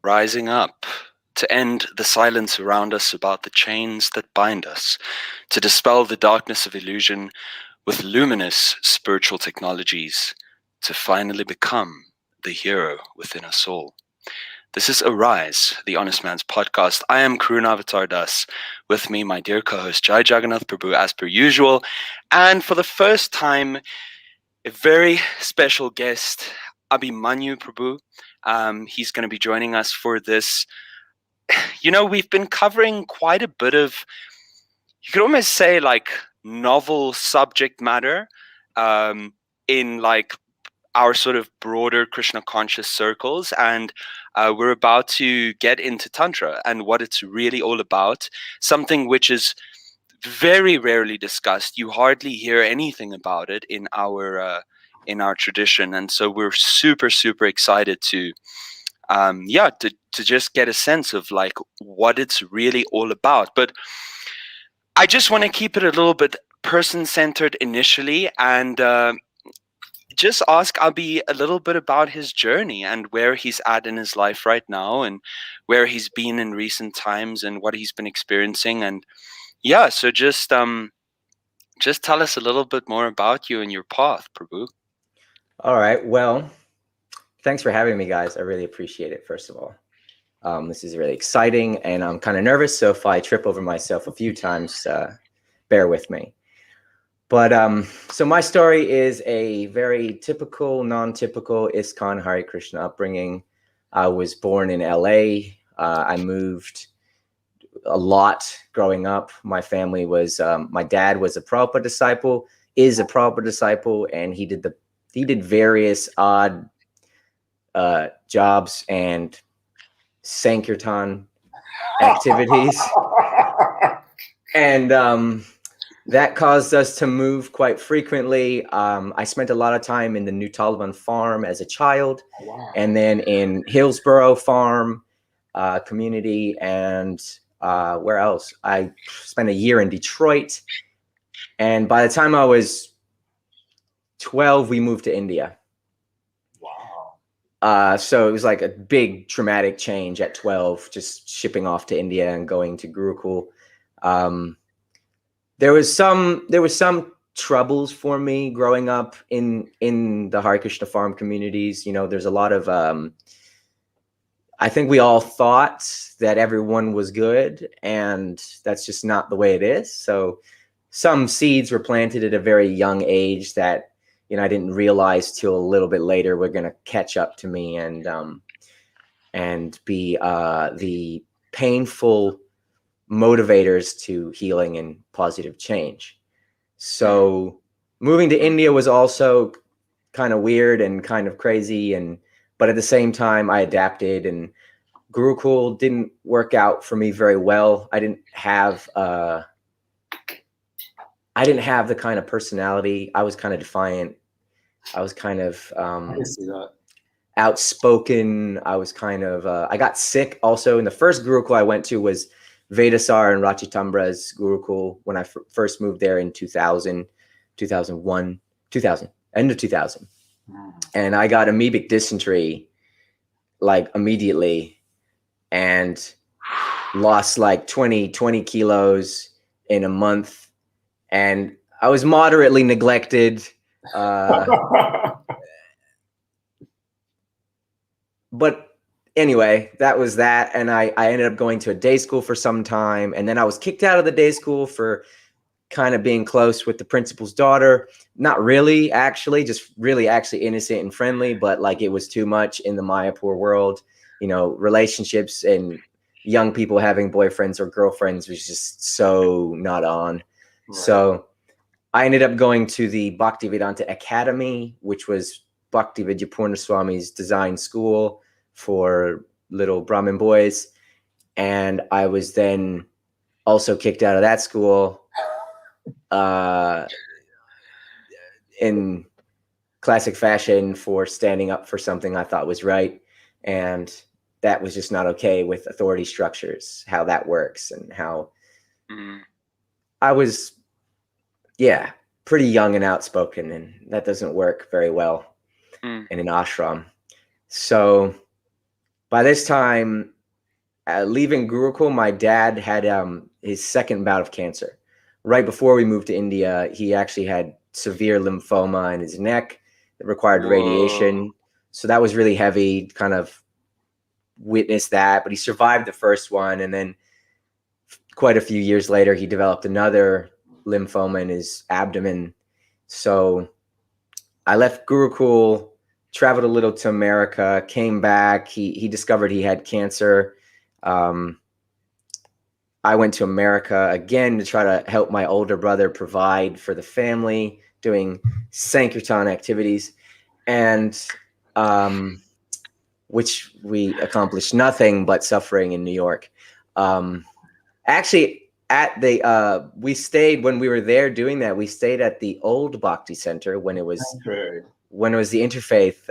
rising up to end the silence around us about the chains that bind us, to dispel the darkness of illusion with luminous spiritual technologies, to finally become the hero within us all. This is Arise, the Honest Man's podcast. I am Karuna Avatar Das. With me, my dear co-host Jai Jagannath Prabhu, as per usual. And for the first time, a very special guest, Abhimanyu Prabhu. He's going to be joining us for this. We've been covering quite a bit of, you could almost say, like novel subject matter in like our sort of broader Krishna Conscious circles, and we're about to get into Tantra and what it's really all about, something which is very rarely discussed. You hardly hear anything about it in our tradition, and so we're super excited to just get a sense of like what it's really all about. But I just want to keep it a little bit person-centered initially, and just ask Abhi a little bit about his journey and where he's at in his life right now, and where he's been in recent times, and what he's been experiencing. And yeah, so just tell us a little bit more about you and your path, Prabhu. All right. Well, thanks for having me, guys. I really appreciate it, first of all. This is really exciting, and I'm kind of nervous, so if I trip over myself a few times, bear with me. But so my story is a very typical, non-typical ISKCON Hare Krishna upbringing. I was born in LA. I moved a lot growing up. My family was, my dad was a Prabhupada disciple, is a Prabhupada disciple, and he did various odd jobs and Sankirtan activities. And that caused us to move quite frequently. I spent a lot of time in the New Taliban farm as a child, and then in Hillsborough farm community, and where else? I spent a year in Detroit, and by the time I was 12, we moved to India. So it was like a big traumatic change at 12, just shipping off to India and going to Gurukul. There was some troubles for me growing up in the Hare Krishna farm communities. You know, there's a lot of, I think we all thought that everyone was good, and that's just not the way it is. So some seeds were planted at a very young age that, you know, I didn't realize till a little bit later were going to catch up to me and be the painful motivators to healing and positive change. So moving to India was also kind of weird and kind of crazy, but at the same time I adapted, and Gurukul didn't work out for me very well. I didn't have the kind of personality. I was kind of defiant. I was kind of I can see that. outspoken. I was kind of I got sick also. In the first Gurukul I went to was Vedasar and Rachitambra's Gurukul when I first moved there in 2000, 2001, 2000, end of 2000. And I got amoebic dysentery like immediately, and lost like 20 kilos in a month. And I was moderately neglected. But anyway, that was that. And I ended up going to a day school for some time. And then I was kicked out of the day school for kind of being close with the principal's daughter. Not really, actually, just really actually innocent and friendly. But like it was too much in the Mayapur world. You know, relationships and young people having boyfriends or girlfriends was just so not on. Right. So I ended up going to the Bhaktivedanta Academy, which was Bhakti Vidyapurna Swami's design school for little Brahmin boys. And I was then also kicked out of that school in classic fashion for standing up for something I thought was right. And that was just not okay with authority structures, how that works, and how I was, pretty young and outspoken, and that doesn't work very well in an ashram. So by this time, leaving Gurukul, my dad had his second bout of cancer. Right before we moved to India, he actually had severe lymphoma in his neck that required radiation. So that was really heavy, kind of witnessed that, but he survived the first one. And then quite a few years later, he developed another lymphoma in his abdomen. So I left Gurukul, traveled a little to America, came back. He discovered he had cancer. I went to America again to try to help my older brother provide for the family, doing Sankirtan activities, and which we accomplished nothing but suffering in New York. Actually, at the we stayed when we were there doing that. We stayed at the old Bhakti Center when it was the interfaith.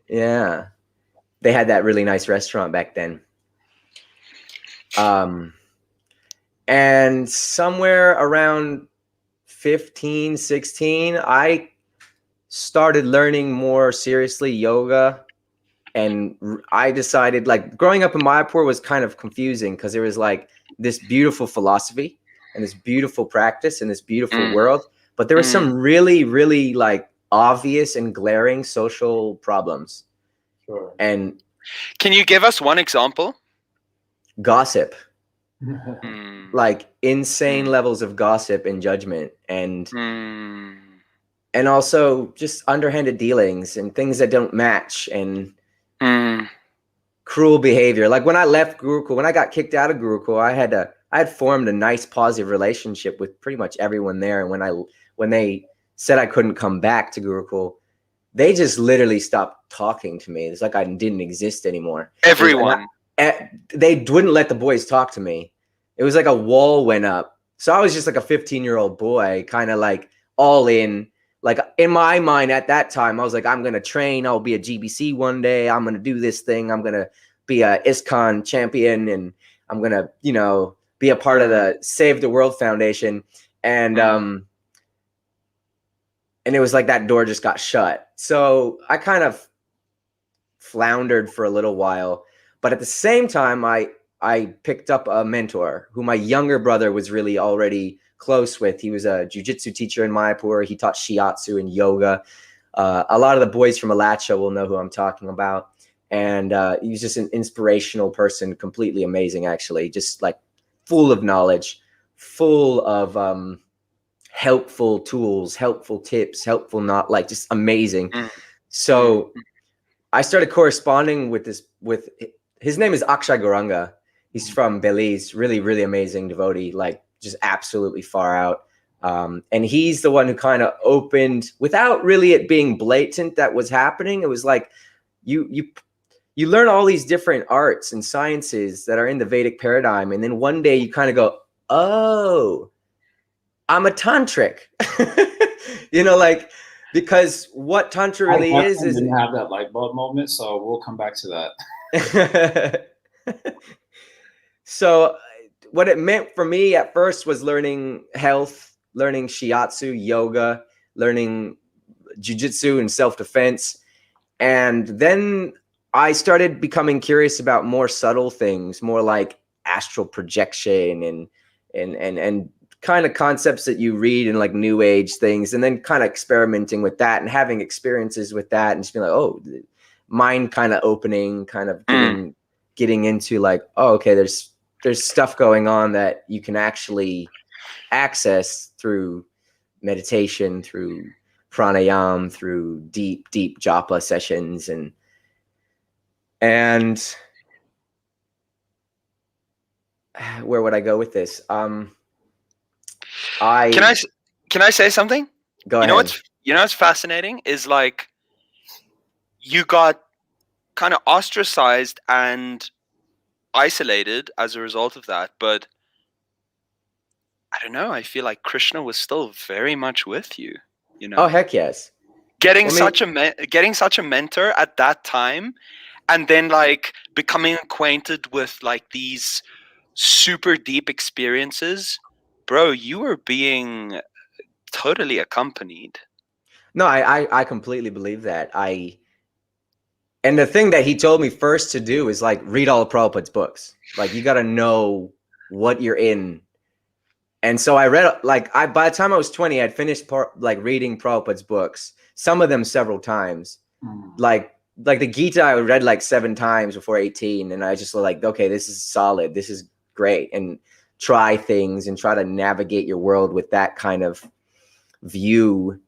Yeah, they had that really nice restaurant back then. And somewhere around 15, 16, I started learning more seriously yoga. And I decided, like, growing up in Mayapur was kind of confusing because there was like this beautiful philosophy and this beautiful practice and this beautiful world, but there was some really, really like obvious and glaring social problems. Sure. And can you give us one example? Gossip. Like insane levels of gossip and judgment, and also just underhanded dealings and things that don't match, and cruel behavior. Like when I left Gurukul, when I got kicked out of Gurukul, I had formed a nice positive relationship with pretty much everyone there. And when they said I couldn't come back to Gurukul, they just literally stopped talking to me. It's like I didn't exist anymore. Everyone. They wouldn't let the boys talk to me. It was like a wall went up. So I was just like a 15-year-old boy, kind of like all in. Like in my mind at that time, I was like, I'm going to train. I'll be a GBC one day. I'm going to do this thing. I'm going to be a ISKCON champion. And I'm going to, be a part of the Save the World Foundation. And it was like that door just got shut. So I kind of floundered for a little while. But at the same time, I picked up a mentor who my younger brother was really already close with. He was a jiu-jitsu teacher in Mayapur. He taught shiatsu and yoga. A lot of the boys from Alacha will know who I'm talking about. And he was just an inspirational person, completely amazing, actually, just like full of knowledge, full of helpful tools, helpful tips, helpful, not like just amazing. So I started corresponding with his name is Akshay Garanga. He's from Belize, really, really amazing devotee, like just absolutely far out. And he's the one who kind of opened, without really it being blatant that was happening. It was like you learn all these different arts and sciences that are in the Vedic paradigm. And then one day you kind of go, oh, I'm a tantric, like, because what Tantra really is didn't have that light bulb moment. So we'll come back to that. So what it meant for me at first was learning health, learning shiatsu, yoga, learning jiu-jitsu and self-defense. And then I started becoming curious about more subtle things, more like astral projection and kind of concepts that you read in like new age things, and then kind of experimenting with that and having experiences with that and just being like, oh, mind kind of opening, kind of getting into like, oh, okay, there's stuff going on that you can actually access through meditation, through pranayam, through deep japa sessions. And where would I go with this? Can I say something? Go ahead. What's fascinating is like you got kind of ostracized and isolated as a result of that, but I don't know, I feel like Krishna was still very much with you, Oh, heck yes. Getting such a mentor at that time, and then like becoming acquainted with like these super deep experiences, bro, you were being totally accompanied. No, I completely believe that. And the thing that he told me first to do is like read all of Prabhupada's books. Like you got to know what you're in. And so I read by the time I was 20, I'd finished reading Prabhupada's books, some of them several times. Like the Gita I read like 7 times before 18, and I just was like, okay, this is solid. This is great. And try things and try to navigate your world with that kind of view.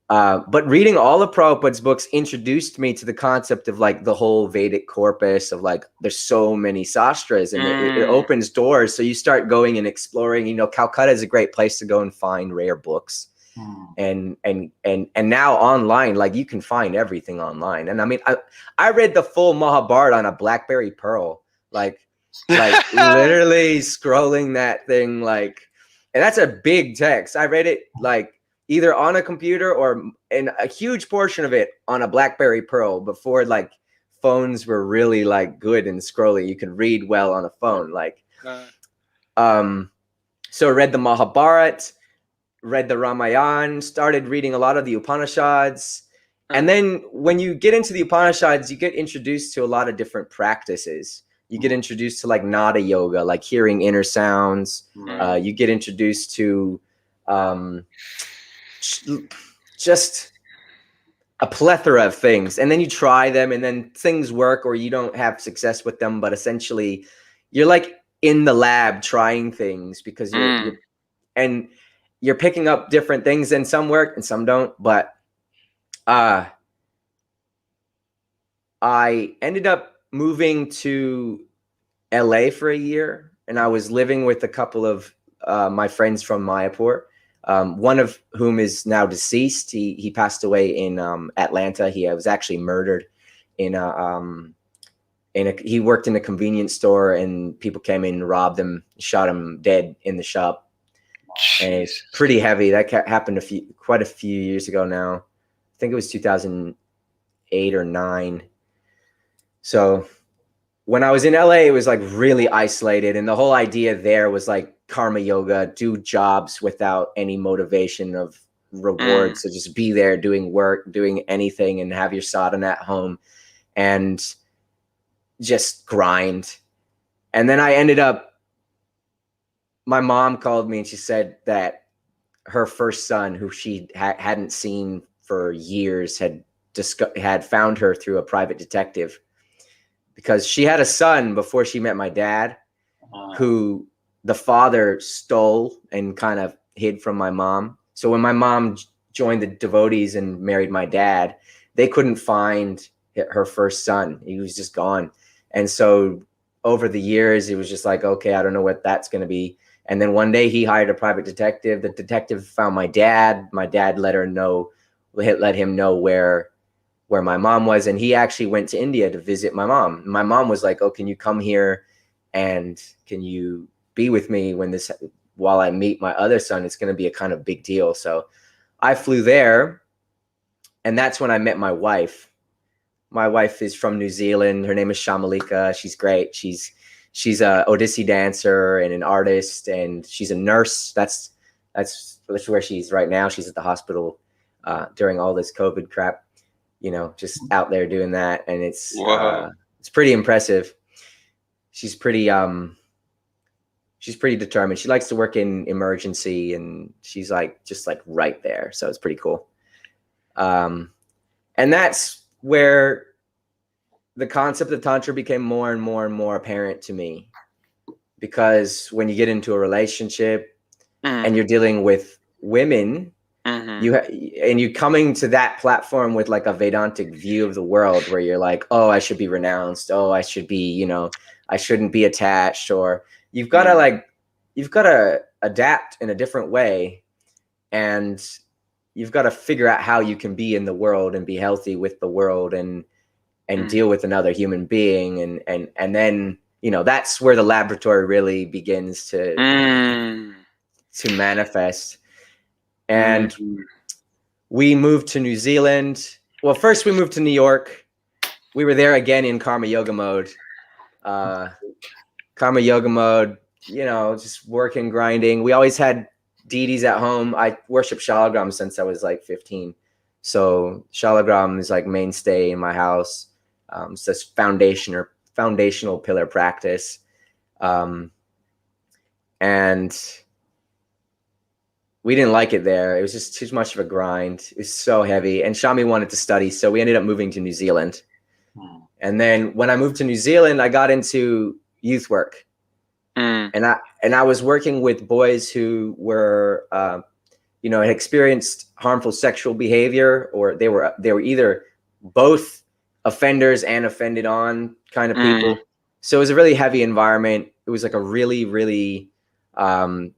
But reading all of Prabhupada's books introduced me to the concept of like the whole Vedic corpus of like, there's so many sastras, and it opens doors. So you start going and exploring, you know, Calcutta is a great place to go and find rare books. And now online, like you can find everything online. And I mean, I read the full Mahabharata on a BlackBerry Pearl, like literally scrolling that thing, like, and that's a big text. I read it like either on a computer or in a huge portion of it on a BlackBerry Pearl before like phones were really like good and scrolling. You could read well on a phone. Like, so I read the Mahabharata, read the Ramayana, started reading a lot of the Upanishads. And then when you get into the Upanishads, you get introduced to a lot of different practices. You get introduced to like Nada yoga, like hearing inner sounds. You get introduced to just a plethora of things, and then you try them, and then things work or you don't have success with them, but essentially you're like in the lab trying things because you're picking up different things, and some work and some don't. But I ended up moving to LA for a year, and I was living with a couple of my friends from Mayapur. One of whom is now deceased. He passed away in Atlanta. He was actually murdered he worked in a convenience store, and people came in and robbed him, shot him dead in the shop. Jeez. And it's pretty heavy. That happened quite a few years ago now. I think it was 2008 or 9. So when I was in LA, it was like really isolated. And the whole idea there was like karma yoga, do jobs without any motivation of rewards. So just be there doing work, doing anything, and have your sadhana at home and just grind. And then I ended up, my mom called me and she said that her first son, who she hadn't seen for years, had found her through a private detective, because she had a son before she met my dad, who the father stole and kind of hid from my mom. So when my mom joined the devotees and married my dad, they couldn't find her first son. He was just gone. And so over the years, it was just like, okay, I don't know what that's going to be. And then one day he hired a private detective. The detective found my dad. My dad let him know where my mom was. And he actually went to India to visit my mom. My mom was like, oh, can you come here and can you be with me while I meet my other son? It's going to be a kind of big deal. So I flew there, and that's when I met my wife. My wife is from New Zealand. Her name is Shamalika. She's great. She's a Odissi dancer and an artist, and she's a nurse. That's where she's right now. She's at the hospital during all this COVID crap, just out there doing that. And it's pretty impressive. She's pretty determined. She likes to work in emergency, and she's just right there. So it's pretty cool. And that's where the concept of Tantra became more and more and more apparent to me, because when you get into a relationship and you're dealing with women, you're coming to that platform with like a Vedantic view of the world, where you're like, oh, I should be renounced. Oh, I should be, I shouldn't be attached, or you've got to adapt in a different way. And you've got to figure out how you can be in the world and be healthy with the world and deal with another human being. And then, that's where the laboratory really begins to manifest. And we moved to New Zealand. Well, first we moved to New York. We were there again in karma yoga mode. Just working, grinding. We always had deities at home. I worship Shalagram since I was like 15. So Shalagram is like mainstay in my house. It's this foundational pillar practice. And we didn't like it there. It was just too much of a grind. It was so heavy. And Shami wanted to study, so we ended up moving to New Zealand. And then when I moved to New Zealand, I got into youth work. And I was working with boys who were, had experienced harmful sexual behavior, or they were either both offenders and offended on kind of people. So it was a really heavy environment. It was like a really, really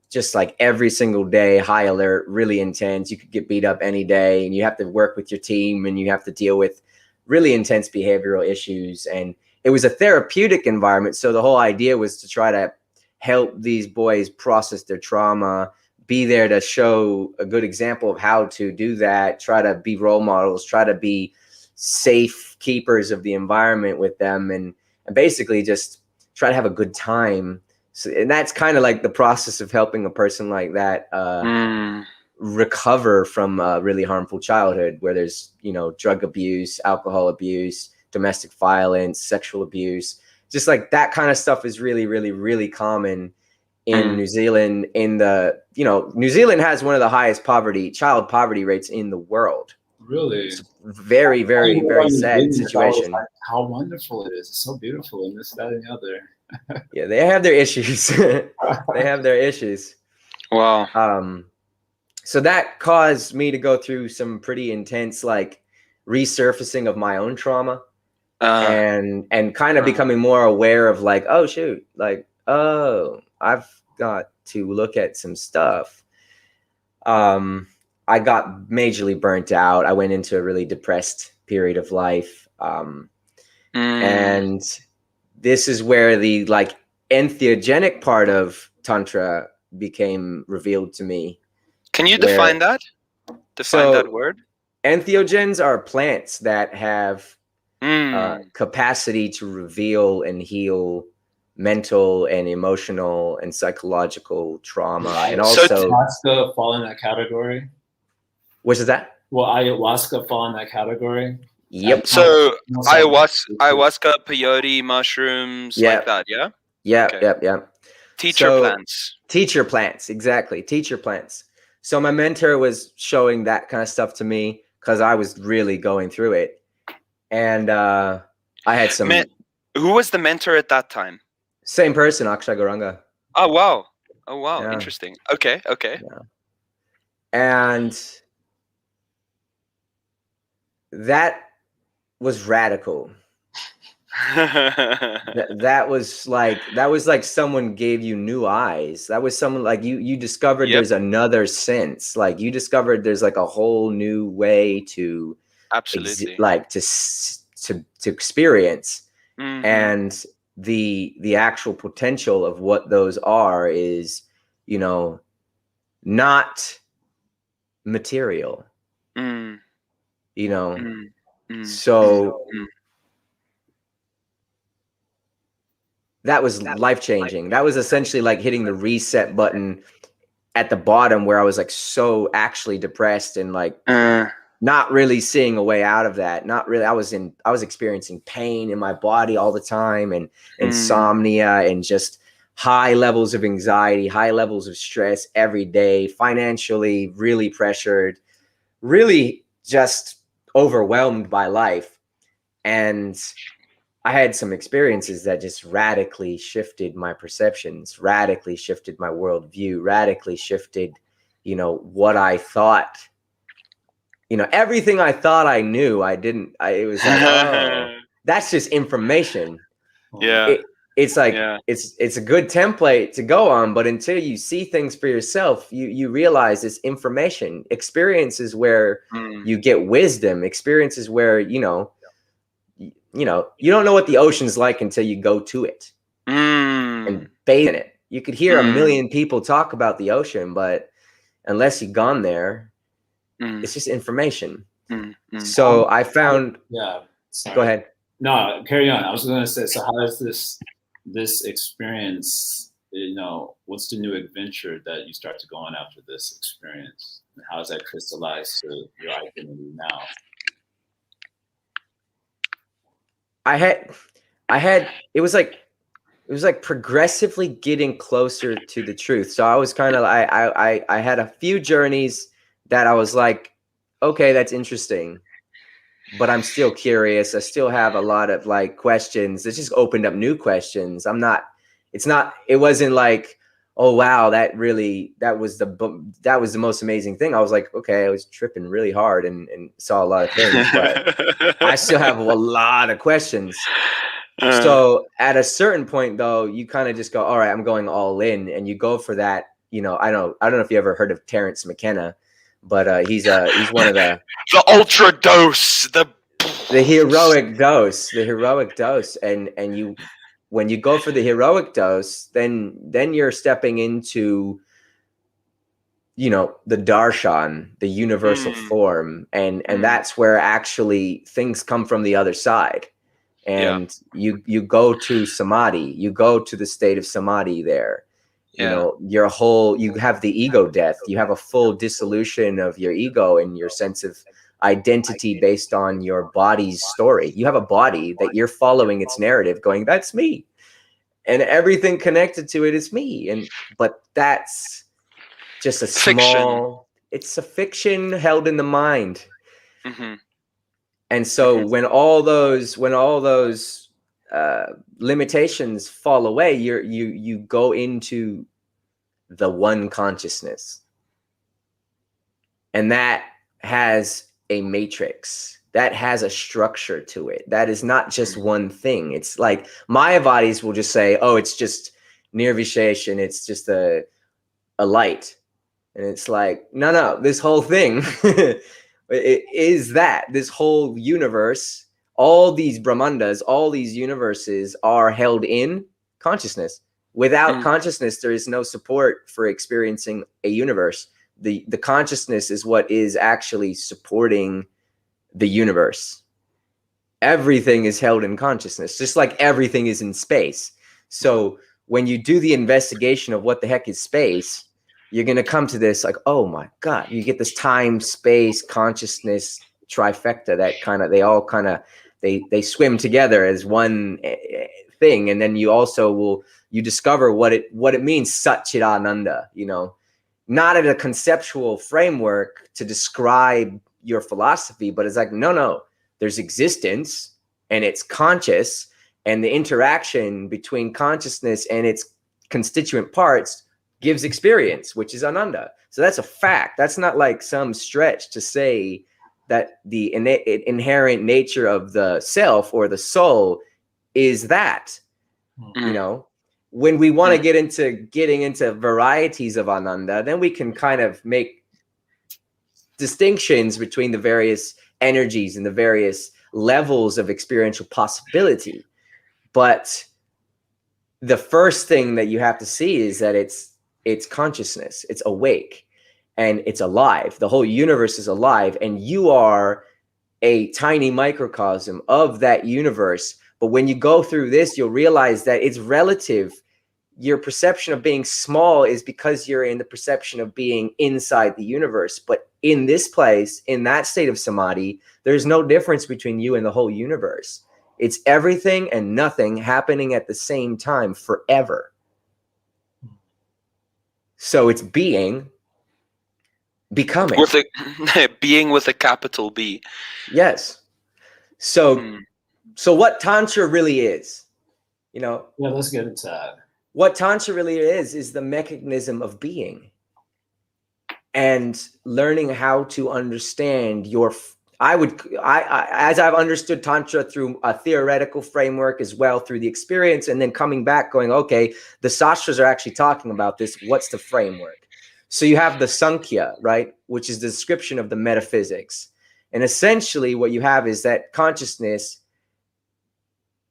just like every single day, high alert, really intense. You could get beat up any day, and you have to work with your team, and you have to deal with really intense behavioral issues. And it was a therapeutic environment. So the whole idea was to try to help these boys process their trauma, be there to show a good example of how to do that, try to be role models, try to be safe keepers of the environment with them, and basically just try to have a good time. So, and that's kind of like the process of helping a person like that recover from a really harmful childhood, where there's, drug abuse, alcohol abuse, domestic violence, sexual abuse. Just like that kind of stuff is really, really, really common in New Zealand. New Zealand has one of the highest child poverty rates in the world. Really? It's very, very, very sad situation. Like, how wonderful it is. It's so beautiful, and this, that, and the other. Yeah, they have their issues. They have their issues. Wow. So that caused me to go through some pretty intense, like, resurfacing of my own trauma, and kind of becoming more aware of, like, oh shoot, like, oh, I've got to look at some stuff. I got majorly burnt out. I went into a really depressed period of life. And this is where the, like, entheogenic part of Tantra became revealed to me. Can you define that? Define that word? Entheogens are plants that have capacity to reveal and heal mental and emotional and psychological trauma. And also, ayahuasca fall in that category? Which is that? Will ayahuasca fall in that category? Yep. So ayahuasca, peyote, mushrooms, like that, yeah? Yeah, okay. Yep. Teacher plants. Teacher plants, exactly. Teacher plants. So my mentor was showing that kind of stuff to me because I was really going through it. And I had some... Who was the mentor at that time? Same person, Akshay Goranga. Oh, wow. Yeah. Interesting. Okay. Yeah. And that was radical. that was like someone gave you new eyes. That was someone like you discovered there's another sense. Like you discovered there's like a whole new way to absolutely to experience. And the actual potential of what those are is, not material. So that was life-changing. That was essentially like hitting the reset button at the bottom, where I was like so actually depressed and like not really seeing a way out of that. Not really. I was experiencing pain in my body all the time, and insomnia, and just high levels of anxiety, high levels of stress every day, financially really pressured, really just overwhelmed by life. And I had some experiences that just radically shifted my perceptions, radically shifted my worldview, radically shifted, what I thought. Everything I thought I knew, I didn't. It was like, oh, that's just information. Yeah. It's like, it's a good template to go on, but until you see things for yourself, you realize it's information. Experiences where you get wisdom. Experiences where, you don't know what the ocean's like until you go to it and bathe in it. You could hear a million people talk about the ocean, but unless you've gone there, it's just information. So I found... Yeah. Sorry. Go ahead. No, carry on. I was going to say, so how does this experience, what's the new adventure that you start to go on after this experience? And how does that crystallize to your identity now? I had it was like progressively getting closer to the truth. So I was kind of I had a few journeys that I was like, okay, that's interesting, but I'm still curious. I still have a lot of like questions. It just opened up new questions. It wasn't like, oh wow, that was the most amazing thing. I was like, okay, I was tripping really hard and saw a lot of things, but I still have a lot of questions. So at a certain point though, you kind of just go, all right, I'm going all in, and you go for that. I don't know if you ever heard of Terrence McKenna, but he's one of the ultra dose, the heroic dose. And you, when you go for the heroic dose, then you're stepping into, the darshan, the universal form, and that's where actually things come from the other side. And you go to samadhi, you go to the state of samadhi there. You have the ego death, you have a full dissolution of your ego and your sense of identity based on your body's story. You have a body that you're following its narrative, going, that's me, and everything connected to it is me. But that's just a small fiction. It's a fiction held in the mind. And so when all those limitations fall away, you go into the one consciousness, and that has a matrix, that has a structure to it, that is not just one thing. It's like Mayavadis will just say, oh, it's just nirvisheshan, it's just a light. And it's like, no, this whole thing it is that this whole universe, all these Brahmandas, all these universes are held in consciousness. Without consciousness, there is no support for experiencing a universe. The consciousness is what is actually supporting the universe. Everything is held in consciousness, just like everything is in space. So when you do the investigation of what the heck is space, you're going to come to this like, oh my God, you get this time, space, consciousness trifecta that they swim together as one thing. And then you discover what it means, Satchidananda, not in a conceptual framework to describe your philosophy, but it's like, no, there's existence and it's conscious, and the interaction between consciousness and its constituent parts gives experience, which is Ananda. So that's a fact. That's not like some stretch to say that the inherent nature of the self or the soul is that. When we want to get into getting into varieties of Ananda, then we can kind of make distinctions between the various energies and the various levels of experiential possibility. But the first thing that you have to see is that it's consciousness, it's awake, and it's alive. The whole universe is alive, and you are a tiny microcosm of that universe. But when you go through this, you'll realize that it's relative. Your perception of being small is because you're in the perception of being inside the universe. But in this place, in that state of samadhi, there's no difference between you and the whole universe. It's everything and nothing happening at the same time forever. So it's becoming. Being with a capital B. Yes. So what Tantra really is, Yeah, let's get into that. What Tantra really is the mechanism of being, and learning how to understand as I've understood Tantra through a theoretical framework as well, through the experience, and then coming back going, okay, the sastras are actually talking about this. What's the framework? So you have the Sankhya, right, which is the description of the metaphysics. And essentially what you have is that consciousness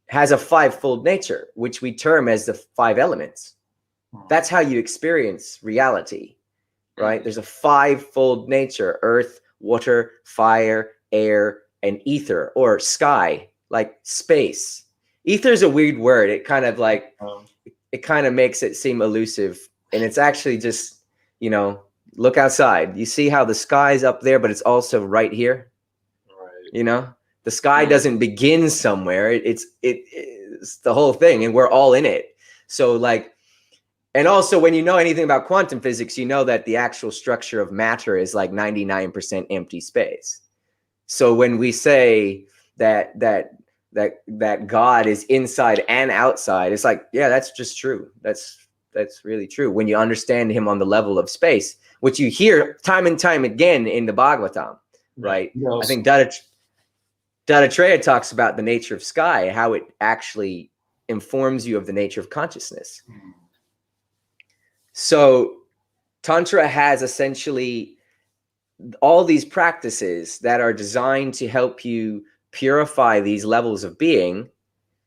has a fivefold nature, which we term as the 5 elements. That's how you experience reality, right? There's a fivefold nature: earth, water, fire, air, and ether, or sky, like space. Ether is a weird word. It kind of like, it kind of makes it seem elusive. And it's actually just, look outside. You see how the sky's up there, but it's also right here, The sky doesn't begin somewhere. It's the whole thing, and we're all in it. So like, and also when you know anything about quantum physics, you know that the actual structure of matter is like 99% empty space. So when we say that God is inside and outside, it's like, yeah, that's just true. That's really true when you understand him on the level of space, which you hear time and time again in the Bhagavatam, right? Yes. I think Dattatreya talks about the nature of sky, how it actually informs you of the nature of consciousness. So Tantra has essentially all these practices that are designed to help you purify these levels of being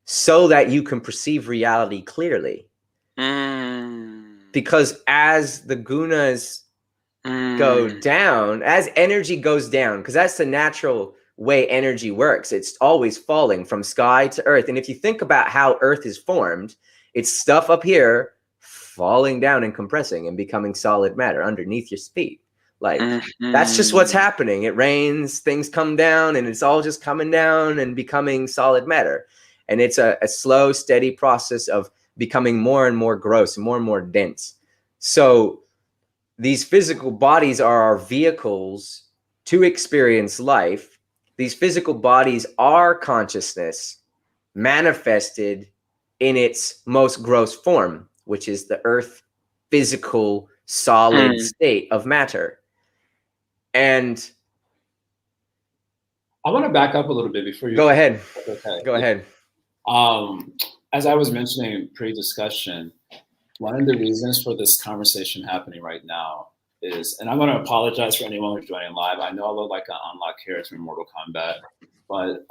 so that you can perceive reality clearly. Because as the gunas go down, as energy goes down, because that's the natural way energy works, it's always falling from sky to earth. And if you think about how earth is formed, it's stuff up here falling down and compressing and becoming solid matter underneath your feet. Like that's just what's happening. It rains, things come down, and it's all just coming down and becoming solid matter. And it's a slow, steady process of becoming more and more gross, more and more dense. So these physical bodies are our vehicles to experience life. These physical bodies are consciousness manifested in its most gross form, which is the earth physical solid state of matter. And I want to back up a little bit before you go ahead. Okay. Go ahead. As I was mentioning pre-discussion, one of the reasons for this conversation happening right now is, and I'm going to apologize for anyone who's joining live. I know I look like an unlocked character in Mortal Kombat, but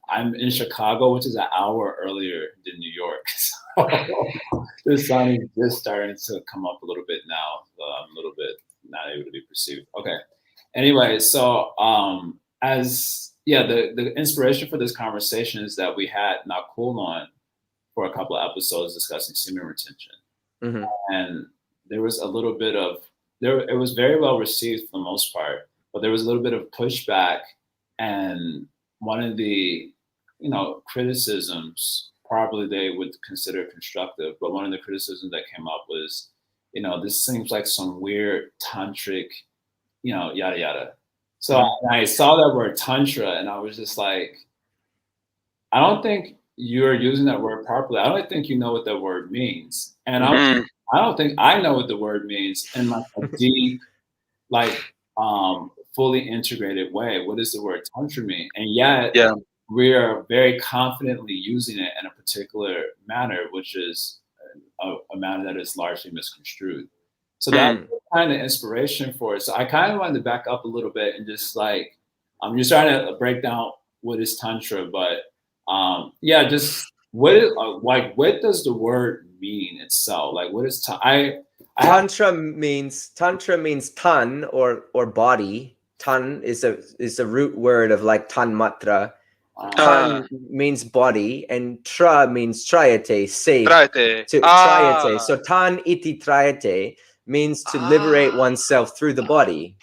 I'm in Chicago, which is an hour earlier than New York. So the sun is just starting to come up a little bit now. So I'm a little bit not able to be perceived. Okay. Anyway, so the inspiration for this conversation is that we had Nakul on for a couple of episodes discussing semen retention. And there was a little bit of it was very well received for the most part, but there was a little bit of pushback, and one of the criticisms, probably they would consider constructive, but one of the criticisms that came up was, this seems like some weird tantric, yada yada. So I saw that word tantra, and I was just like, I don't think you're using that word properly. I don't think you know what that word means. And I don't think I know what the word means in like a deep, fully integrated way. What does the word tantra mean? And yet we are very confidently using it in a particular manner, which is a manner that is largely misconstrued. So that's kind of inspiration for it. So I kind of wanted to back up a little bit and just you're starting to break down what is tantra, but just what does the word mean itself? Like, what is Tantra means tan or body. Tan is a root word of like tan matra. Tan means body, and tra means trayate, save. Trayate. So tan iti trayate means to liberate oneself through the body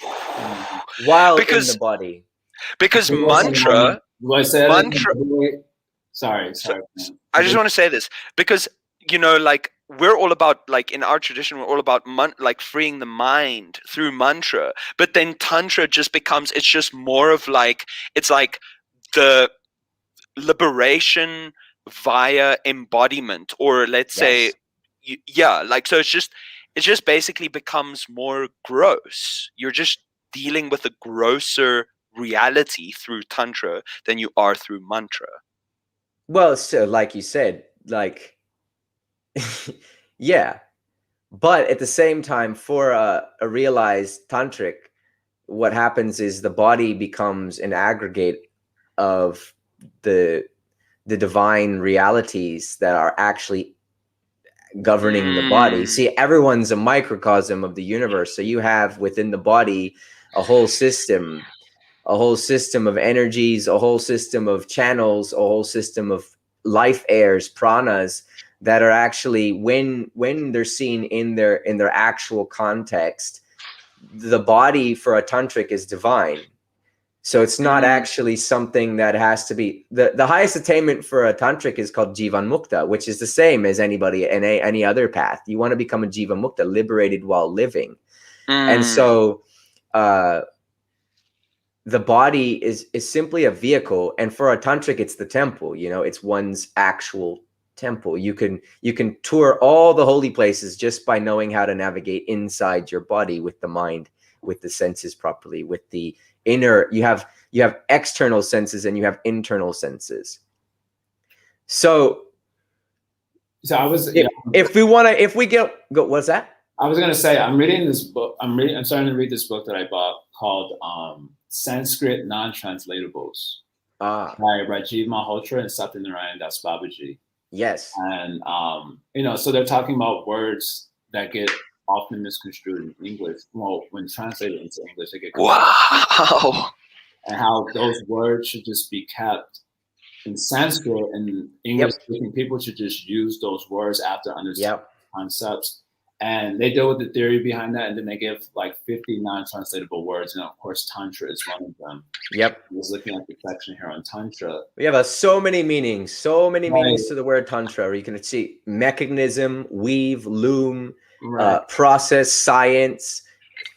while in the body. Because mantra. Sorry. I just want to say this because we're all about, in our tradition, we're all about freeing the mind through mantra. But then tantra just becomes, it's just more of it's like the liberation via embodiment, or let's say, so it just basically becomes more gross. You're just dealing with a grosser reality through tantra than you are through mantra. Well, so like you said, yeah, but at the same time, for a realized tantric, what happens is the body becomes an aggregate of the divine realities that are actually governing the body. See, everyone's a microcosm of the universe. So you have within the body a whole system of energies, a whole system of channels, a whole system of life airs, pranas, that are actually, when they're seen in their actual context, the body for a tantric is divine. So it's not actually something that has to be the highest attainment for a tantric is called Jivan Mukta, which is the same as anybody in any other path. You want to become a Jivan Mukta, liberated while living. And so the body is simply a vehicle, and for a tantric it's the temple, you know, it's one's actual temple. You can tour all the holy places just by knowing how to navigate inside your body with the mind, with the senses properly, with the inner. You have external senses and you have internal senses. So I was what's that? I was gonna say, I'm reading this book. I'm starting to read this book that I bought called Sanskrit Non-Translatables by Rajiv Malhotra and Satyanarayan Das Babaji. Yes. And you know, so they're talking about words that get often misconstrued in English. Well, when translated into English, they get wow. And how those words should just be kept in Sanskrit, and English-speaking people should just use those words after understanding concepts. And they deal with the theory behind that, and then they give like 50 non-translatable words, and of course, Tantra is one of them. Yep. I was looking at the section here on Tantra. We have so many meanings to the word Tantra. Where you can see mechanism, weave, loom, process, science.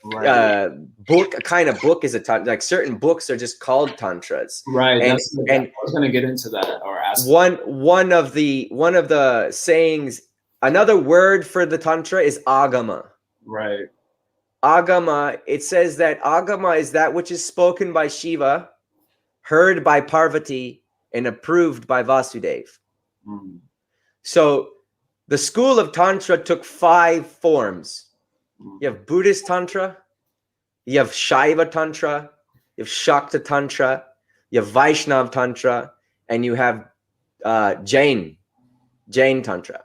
Book, a kind of book is a tantra. Like certain books are just called tantras. Right. And I was going to get into that or ask. One of the sayings. Another word for the tantra is agama. Right. Agama. It says that agama is that which is spoken by Shiva, heard by Parvati, and approved by Vasudeva. So the school of Tantra took 5 forms. You have Buddhist Tantra, you have Shaiva Tantra, you have Shakta Tantra, you have Vaishnav Tantra, and you have Jain Tantra.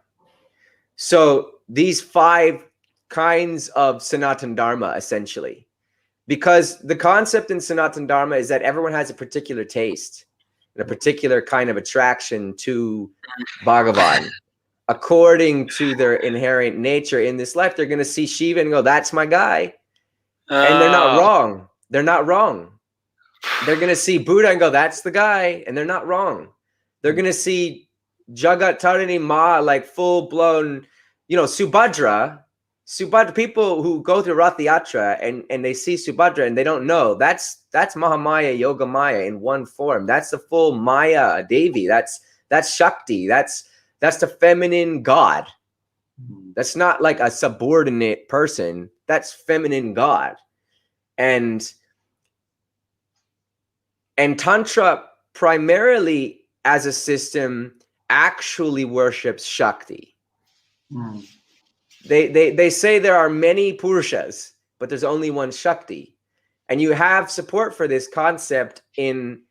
So these 5 kinds of Sanatan Dharma, essentially. Because the concept in Sanatan Dharma is that everyone has a particular taste and a particular kind of attraction to Bhagavan. According to their inherent nature in this life, they're going to see Shiva and go, that's my guy. And they're not wrong. They're not wrong. They're going to see Buddha and go, that's the guy. And they're not wrong. They're going to see Jagat Tarini Ma, like full blown, you know, Subhadra, people who go through Rath Yatra and they see Subhadra and they don't know, that's Mahamaya, Yoga Maya in one form. That's the full Maya Devi. That's Shakti. That's the feminine God. That's not like a subordinate person. That's feminine God. And Tantra primarily as a system actually worships Shakti. They say there are many Purushas, but there's only one Shakti. And you have support for this concept in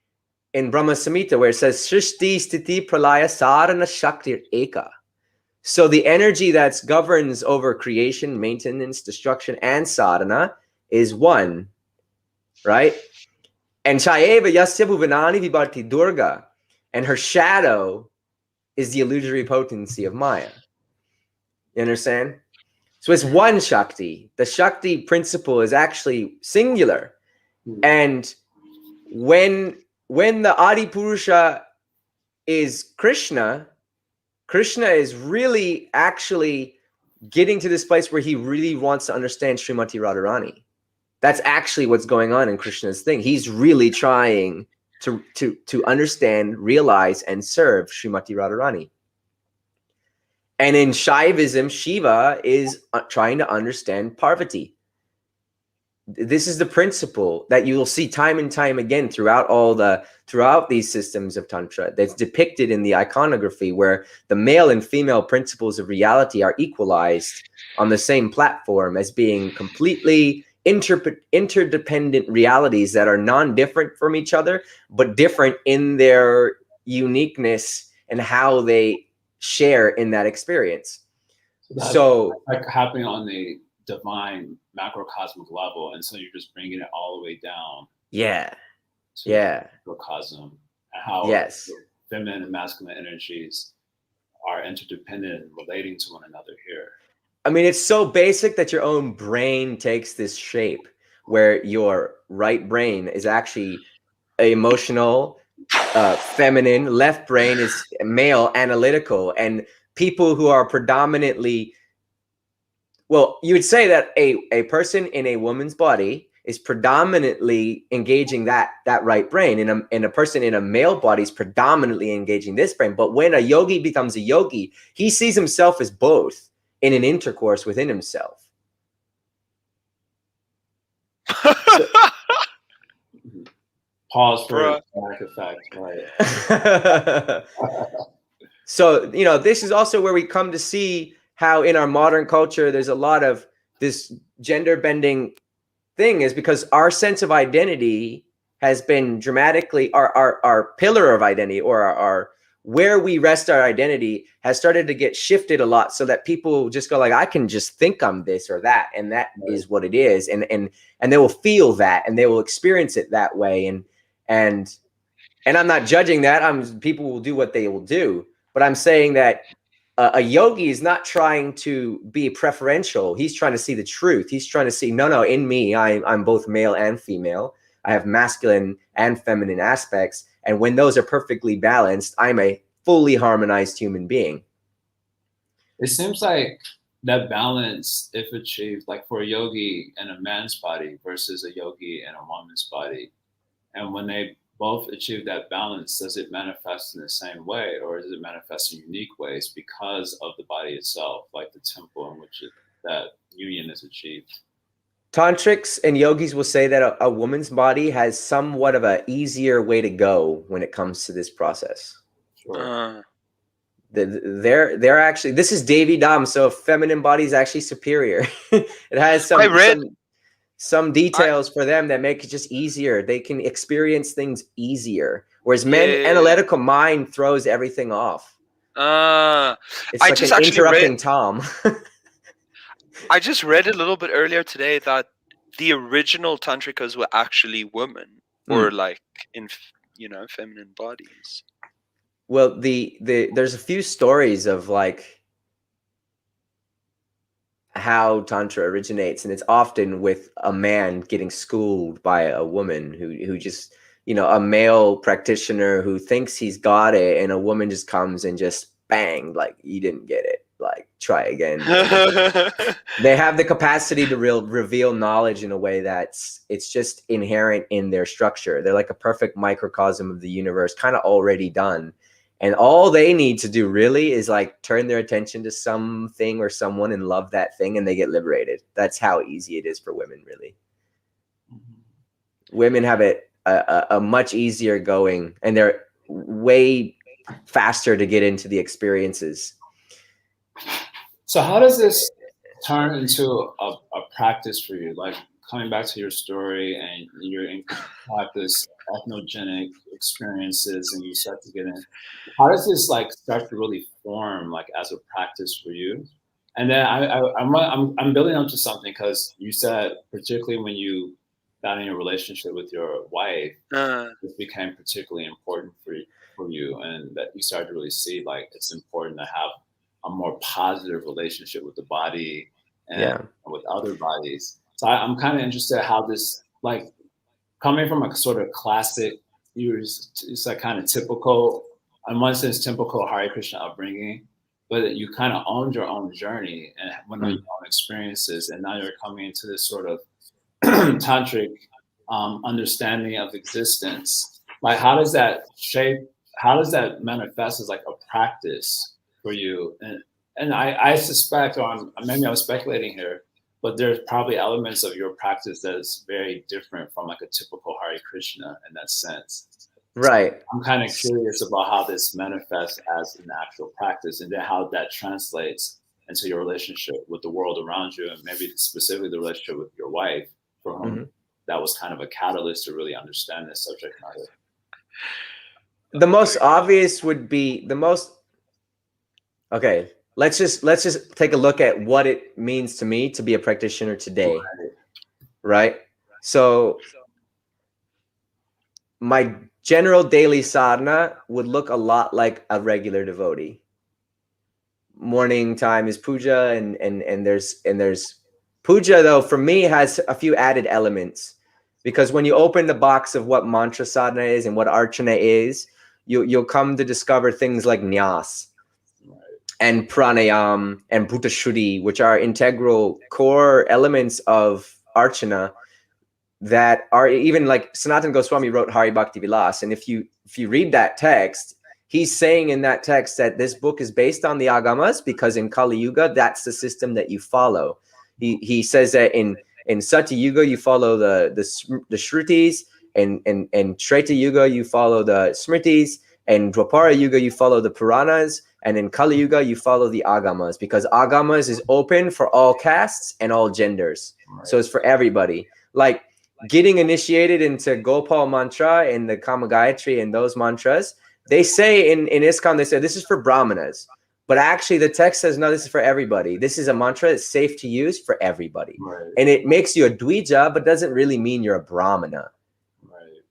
Brahma Samhita, where it says Srishti Sthiti Pralaya Sarana Shakti Eka. So the energy that governs over creation, maintenance, destruction, and sadhana is one, right? And Chayeva Yasya Bhuvanani Vibharti Durga, and her shadow is the illusory potency of Maya. You understand? So it's one Shakti. The Shakti principle is actually singular. And when the Adi Purusha is Krishna is really actually getting to this place where he really wants to understand Srimati Radharani. That's actually what's going on in Krishna's thing. He's really trying to understand, realize, and serve Srimati Radharani. And in Shaivism, Shiva is trying to understand Parvati. This is the principle that you will see time and time again throughout these systems of Tantra that's depicted in the iconography, where the male and female principles of reality are equalized on the same platform as being completely interdependent realities that are non-different from each other, but different in their uniqueness and how they share in that experience. So like happening on the divine macrocosmic level, and so you're just bringing it all the way down to microcosm, and how feminine and masculine energies are interdependent and relating to one another here. I mean, it's so basic that your own brain takes this shape, where your right brain is actually emotional, feminine. Left brain is male, analytical. And people who are predominantly, well, you would say that a person in a woman's body is predominantly engaging that right brain, and a person in a male body is predominantly engaging this brain. But when a yogi becomes a yogi, he sees himself as both in an intercourse within himself. So, Pause for back effect, right? So, this is also where we come to see how in our modern culture, there's a lot of this gender bending thing, is because our sense of identity has been dramatically, our pillar of identity, or our where we rest our identity has started to get shifted a lot, so that people just go like, I can just think I'm this or that, and that is what it is. And they will feel that, and they will experience it that way. And I'm not judging that. People will do what they will do, but I'm saying that a yogi is not trying to be preferential. He's trying to see the truth. He's trying to see, no, in me, I'm both male and female. I have masculine and feminine aspects. And when those are perfectly balanced, I'm a fully harmonized human being. It seems like that balance, if achieved, like for a yogi in a man's body versus a yogi in a woman's body, and when they both achieve that balance, does it manifest in the same way, or does it manifest in unique ways because of the body itself, like the temple in which that union is achieved? Tantrics and yogis will say that a woman's body has somewhat of an easier way to go when it comes to this process. Sure. They're actually, this is Davy Dom, so feminine body is actually superior. It has some details for them that make it just easier. They can experience things easier, whereas analytical mind throws everything off. It's like an interrupting Tom. I just read a little bit earlier today that the original tantrikas were actually women, or like in feminine bodies. Well, there's a few stories of like how Tantra originates, and it's often with a man getting schooled by a woman who just, a male practitioner who thinks he's got it, and a woman just comes and just bang, like, you didn't get it, like, try again. They have the capacity to reveal knowledge in a way it's just inherent in their structure. They're like a perfect microcosm of the universe, kind of already done. And all they need to do really is like turn their attention to something or someone and love that thing, and they get liberated. That's how easy it is for women, really. Women have it a much easier going, and they're way faster to get into the experiences. So how does this turn into a practice for you? Like, coming back to your story, and you're in practice ethnogenic experiences, and you start to get in. How does this like start to really form like as a practice for you? And then I'm building onto something, because you said particularly when you got in a relationship with your wife, it became particularly important for you, and that you started to really see like it's important to have a more positive relationship with the body and with other bodies. So I'm kind of interested how this, like, coming from a sort of classic, it's like kind of typical, in one sense, typical Hare Krishna upbringing, but you kind of owned your own journey and went on your own experiences, and now you're coming into this sort of tantric understanding of existence. Like, how does that manifest as like a practice for you? And I suspect, or maybe I'm speculating here, but there's probably elements of your practice that is very different from like a typical Hare Krishna in that sense. Right. So I'm kind of curious about how this manifests as an actual practice, and then how that translates into your relationship with the world around you, and maybe specifically the relationship with your wife, for whom that was kind of a catalyst to really understand this subject matter. The most obvious would be okay. Let's just take a look at what it means to me to be a practitioner today. Right? So my general daily sadhana would look a lot like a regular devotee. Morning time is puja, and there's puja, though, for me, has a few added elements. Because when you open the box of what mantra sadhana is and what archana is, you'll come to discover things like nyas and pranayam and bhuta shuddhi, which are integral core elements of archana that are even like Sanatana Goswami wrote Hari Bhakti Vilas. And if you read that text, he's saying in that text that this book is based on the Agamas because in Kali Yuga, that's the system that you follow. He says that in Satya Yuga, you follow the Shrutis, and Treta Yuga, you follow the Smritis, and Dwapara Yuga, you follow the Puranas, and in Kali Yuga, you follow the Agamas, because Agamas is open for all castes and all genders. Right. So it's for everybody. Like getting initiated into Gopal mantra and the Kama Gayatri and those mantras, they say in ISKCON, they say this is for Brahmanas. But actually the text says, no, this is for everybody. This is a mantra that's safe to use for everybody. Right. And it makes you a Dvija, but doesn't really mean you're a Brahmana. Right.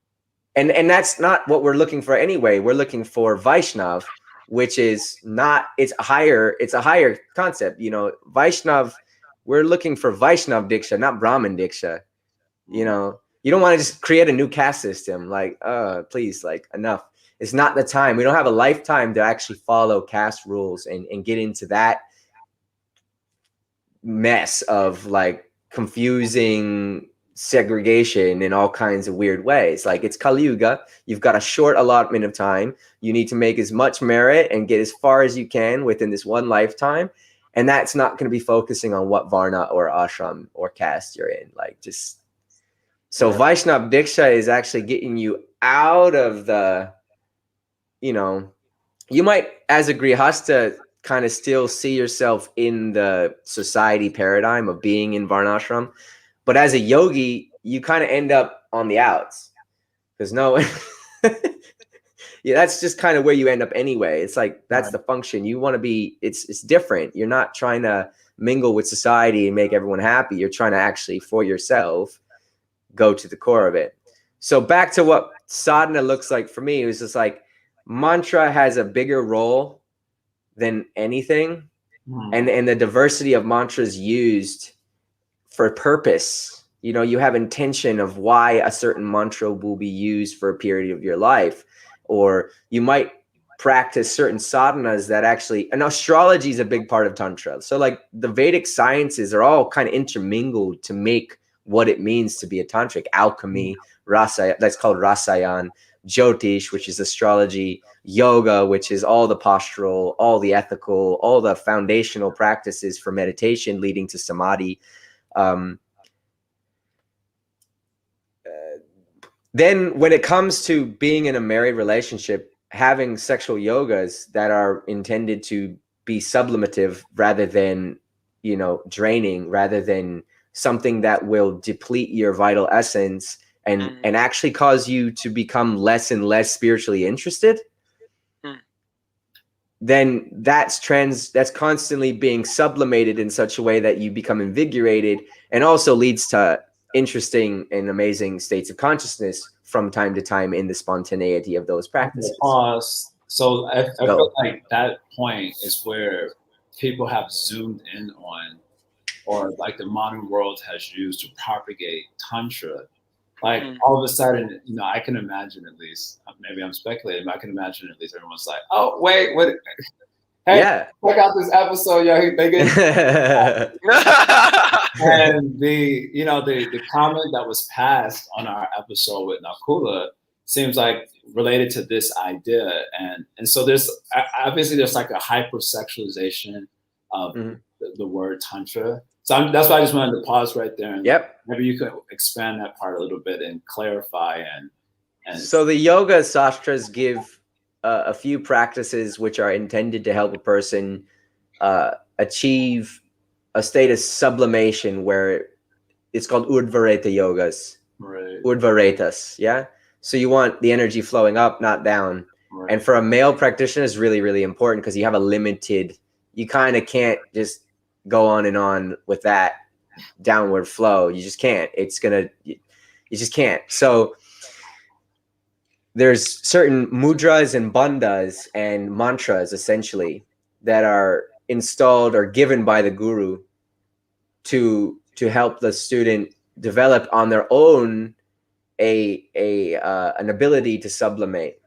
And that's not what we're looking for anyway. We're looking for Vaishnav, which is not, it's a higher concept. You know, Vaishnav, we're looking for Vaishnav Diksha, not Brahman Diksha. You know, you don't want to just create a new caste system. Like, please, like, enough. It's not the time. We don't have a lifetime to actually follow caste rules and get into that mess of like confusing segregation in all kinds of weird ways. Like, it's Kali Yuga. You've got a short allotment of time. You need to make as much merit and get as far as you can within this one lifetime. And that's not going to be focusing on what Varna or ashram or caste you're in. Like, just so Vaishnav Diksha is actually getting you out of the, you know, you might as a grihasta kind of still see yourself in the society paradigm of being in Varnashram, but as a yogi, you kind of end up on the outs because yeah, that's just kind of where you end up anyway. It's like, that's the function. You want to be, it's different. You're not trying to mingle with society and make everyone happy. You're trying to actually, for yourself, go to the core of it. So back to what sadhana looks like for me, it was just like, mantra has a bigger role than anything. And the diversity of mantras used for purpose. You know, you have intention of why a certain mantra will be used for a period of your life. Or you might practice certain sadhanas that actually, and astrology is a big part of Tantra. So like the Vedic sciences are all kind of intermingled to make what it means to be a tantric. Alchemy, rasa, that's called rasayan, Jyotish, which is astrology, yoga, which is all the postural, all the ethical, all the foundational practices for meditation leading to samadhi. Then when it comes to being in a married relationship, having sexual yogas that are intended to be sublimative rather than, you know, draining, rather than something that will deplete your vital essence and actually cause you to become less and less spiritually interested, then that's constantly being sublimated in such a way that you become invigorated, and also leads to interesting and amazing states of consciousness from time to time in the spontaneity of those practices. So I feel like that point is where people have zoomed in on, or like the modern world has used to propagate Tantra. Like all of a sudden, you know, I can imagine, at least, maybe I'm speculating, but I can imagine at least everyone's like, oh, wait, what? Hey, check out this episode, yo. And the comment that was passed on our episode with Nakula seems like related to this idea. And so there's like a hypersexualization of the word Tantra. So that's why I just wanted to pause right there. And maybe you could expand that part a little bit and clarify. And so the yoga sastras give a few practices which are intended to help a person achieve a state of sublimation, where it's called Urdhvareta yogas. Right. Urdhvaretas, yeah? So you want the energy flowing up, not down. Right. And for a male practitioner, it's really, really important because you have a limited, you kind of can't just go on and on with that downward flow. You just can't. You just can't. So there's certain mudras and bandhas and mantras, essentially, that are installed or given by the guru to help the student develop on their own an ability to sublimate,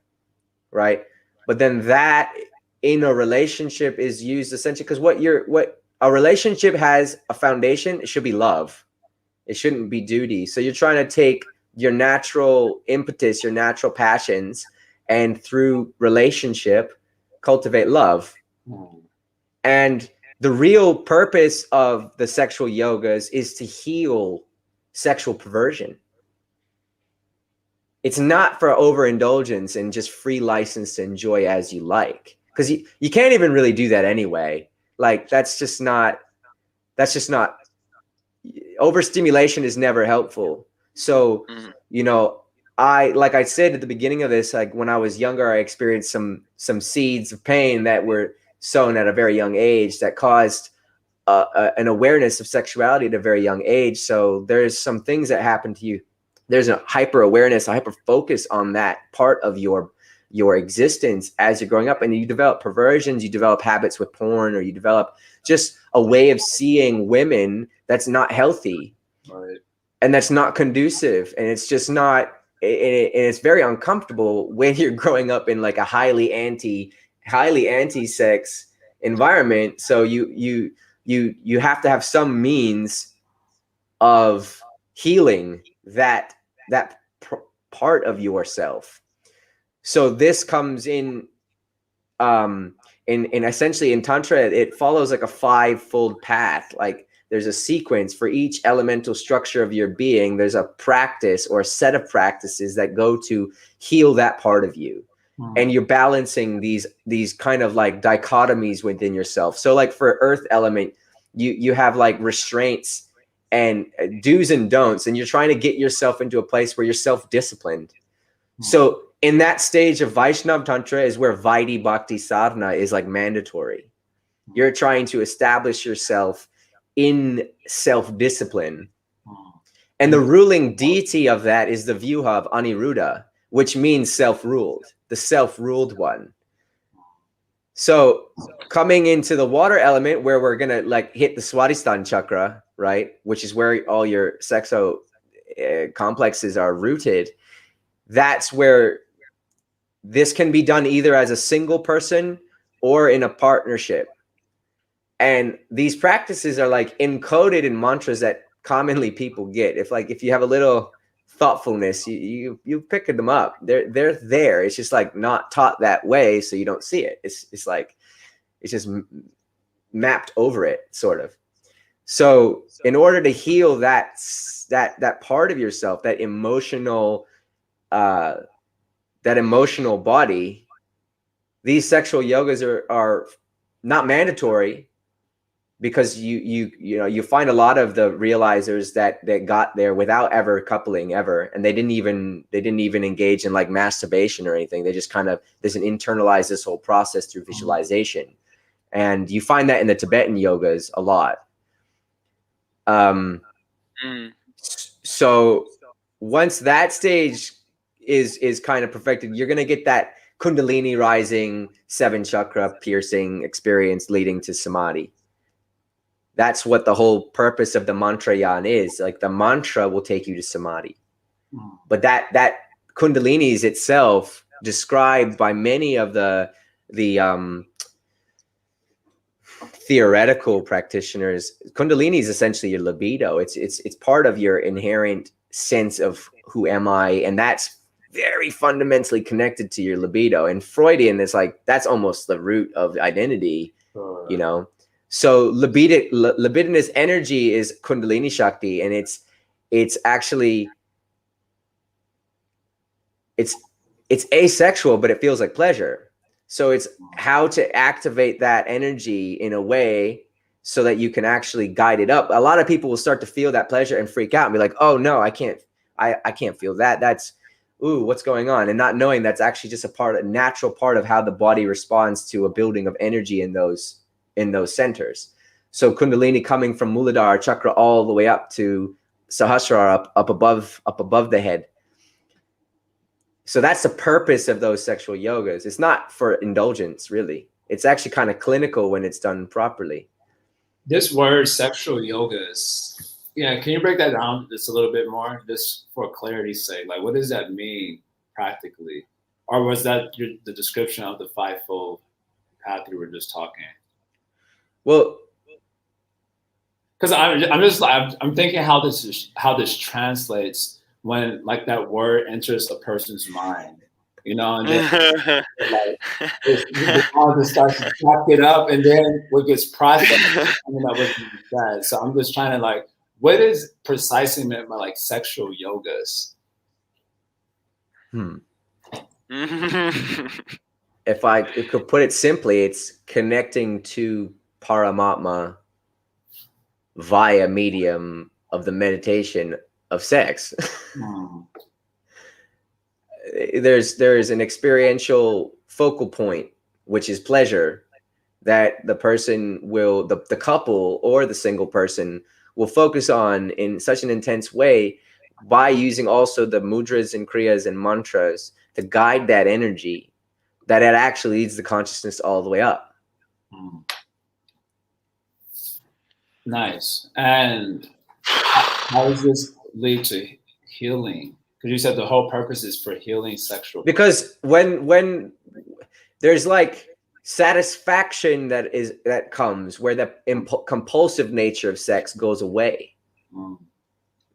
right? But then that in a relationship is used essentially because what a relationship has a foundation, it should be love. It shouldn't be duty. So you're trying to take your natural impetus, your natural passions, and through relationship, cultivate love. And the real purpose of the sexual yogas is to heal sexual perversion. It's not for overindulgence and just free license to enjoy as you like. Because you can't even really do that anyway. Like that's just not overstimulation is never helpful. So, like I said at the beginning of this, like when I was younger, I experienced some seeds of pain that were sown at a very young age that caused an awareness of sexuality at a very young age. So there's some things that happen to you. There's a hyper awareness, a hyper focus on that part of your existence as you're growing up, and you develop perversions, you develop habits with porn, or you develop just a way of seeing women that's not healthy, right, and that's not conducive, and it's just not. And it's very uncomfortable when you're growing up in like a highly anti-sex environment. So you have to have some means of healing that part of yourself. So this comes in essentially in Tantra, it follows like a 5-fold path. Like there's a sequence for each elemental structure of your being. There's a practice or a set of practices that go to heal that part of you. And you're balancing these kind of like dichotomies within yourself. So like for earth element, you have like restraints and do's and don'ts, and you're trying to get yourself into a place where you're self-disciplined. So in that stage of Vaishnav Tantra is where Vaidhi Bhakti Sadhana is like mandatory. You're trying to establish yourself in self-discipline. And the ruling deity of that is the Vyuha of Aniruddha, which means self-ruled, the self-ruled one. So coming into the water element, where we're going to like hit the Swadhisthana chakra, right? Which is where all your sexo complexes are rooted. That's where this can be done either as a single person or in a partnership. And these practices are like encoded in mantras that commonly people get. If you have a little thoughtfulness, you pick them up. They're there. It's just like not taught that way, so you don't see it. It's just mapped over it, sort of. So in order to heal that part of yourself, that emotional body, these sexual yogas are not mandatory, because you find a lot of the realizers that got there without ever coupling ever, and they didn't even engage in like masturbation or anything. They just kind of internalize this whole process through visualization, and you find that in the Tibetan yogas a lot. So once that stage is kind of perfected, you're gonna get that Kundalini rising, 7 chakra piercing experience leading to samadhi. That's what the whole purpose of the mantra yan is. Like the mantra will take you to samadhi. But that Kundalini is itself described by many of the theoretical practitioners. Kundalini is essentially your libido. It's part of your inherent sense of who am I, and that's very fundamentally connected to your libido. And Freudian is like, that's almost the root of identity, you know. So libidinous energy is Kundalini Shakti, and it's actually it's asexual, but it feels like pleasure. So it's how to activate that energy in a way so that you can actually guide it up. A lot of people will start to feel that pleasure and freak out and be like, oh no, I can't feel that. That's, ooh, what's going on? And not knowing that's actually just a natural part of how the body responds to a building of energy in those centers. So Kundalini coming from Muladhara chakra all the way up to Sahasrara, up above the head. So that's the purpose of those sexual yogas. It's not for indulgence, really. It's actually kind of clinical when it's done properly. This word sexual yogas, Yeah, can you break that down just a little bit more, just for clarity's sake? Like, what does that mean practically? Or was that the description of the fivefold path you were just talking? Well, because I'm thinking how this translates when like that word enters a person's mind, you know, and then like the mind just starts to suck it up, and then what gets processed is coming up with that. So I'm just trying to like, what is precisely meant by like sexual yogas? If I could put it simply, it's connecting to Paramatma via medium of the meditation of sex. There's an experiential focal point, which is pleasure, that the person will, the couple or the single person will focus on in such an intense way by using also the mudras and kriyas and mantras to guide that energy, that it actually leads the consciousness all the way up. Nice. And how does this lead to healing? Because you said the whole purpose is for healing sexual. Because when there's like satisfaction that comes where the compulsive nature of sex goes away.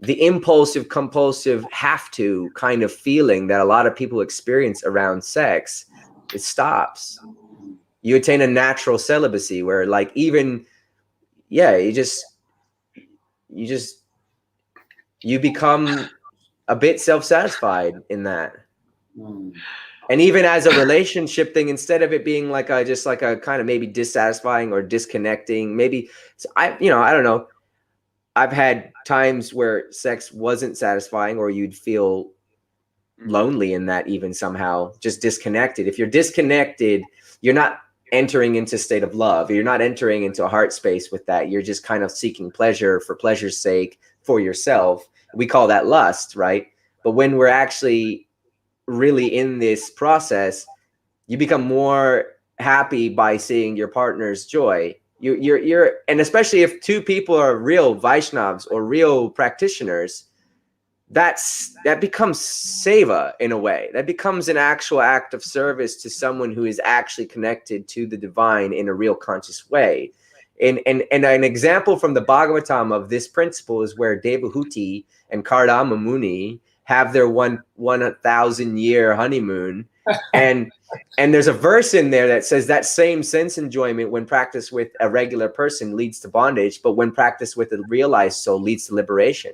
The impulsive, compulsive, have to kind of feeling that a lot of people experience around sex, it stops. You attain a natural celibacy where like even, yeah, you become a bit self-satisfied in that. And even as a relationship thing, instead of it being like just like a kind of maybe dissatisfying or disconnecting, maybe I don't know. I've had times where sex wasn't satisfying, or you'd feel lonely in that, even somehow just disconnected. If you're disconnected, you're not entering into a state of love. You're not entering into a heart space with that. You're just kind of seeking pleasure for pleasure's sake for yourself. We call that lust, right? But when we're actually really in this process, you become more happy by seeing your partner's joy. You're and especially if two people are real Vaishnavas or real practitioners, that becomes seva in a way. That becomes an actual act of service to someone who is actually connected to the divine in a real conscious way. And an example from the Bhagavatam of this principle is where Devahuti and Kardama Muni have their 1,000-year honeymoon. And there's a verse in there that says that same sense enjoyment when practiced with a regular person leads to bondage, but when practiced with a realized soul leads to liberation.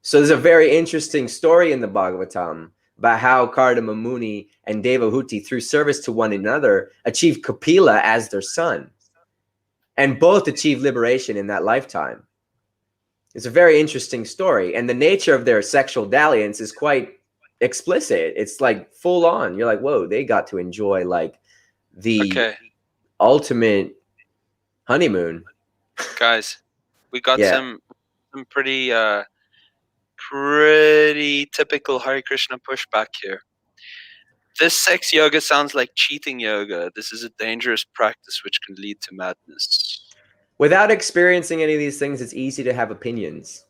So there's a very interesting story in the Bhagavatam about how Kardama Muni and Devahuti, through service to one another, achieved Kapila as their son. And both achieved liberation in that lifetime. It's a very interesting story. And the nature of their sexual dalliance is quite explicit. It's like full on. You're like, whoa, they got to enjoy like the ultimate honeymoon. Guys, we got some pretty typical Hare Krishna pushback here. This sex yoga sounds like cheating yoga. This is a dangerous practice which can lead to madness. Without experiencing any of these things, it's easy to have opinions.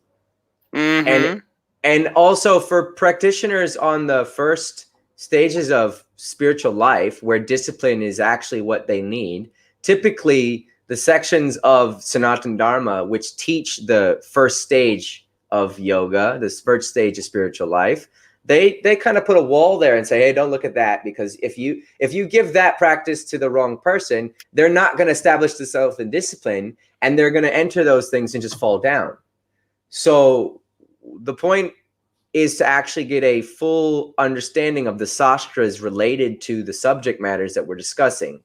Mm-hmm. And also for practitioners on the first stages of spiritual life, where discipline is actually what they need, typically the sections of Sanatana Dharma, which teach the first stage of yoga, this first stage of spiritual life, they kind of put a wall there and say, hey, don't look at that, because if you give that practice to the wrong person, they're not going to establish the self and discipline, and they're going to enter those things and just fall down. So the point is to actually get a full understanding of the sastras related to the subject matters that we're discussing.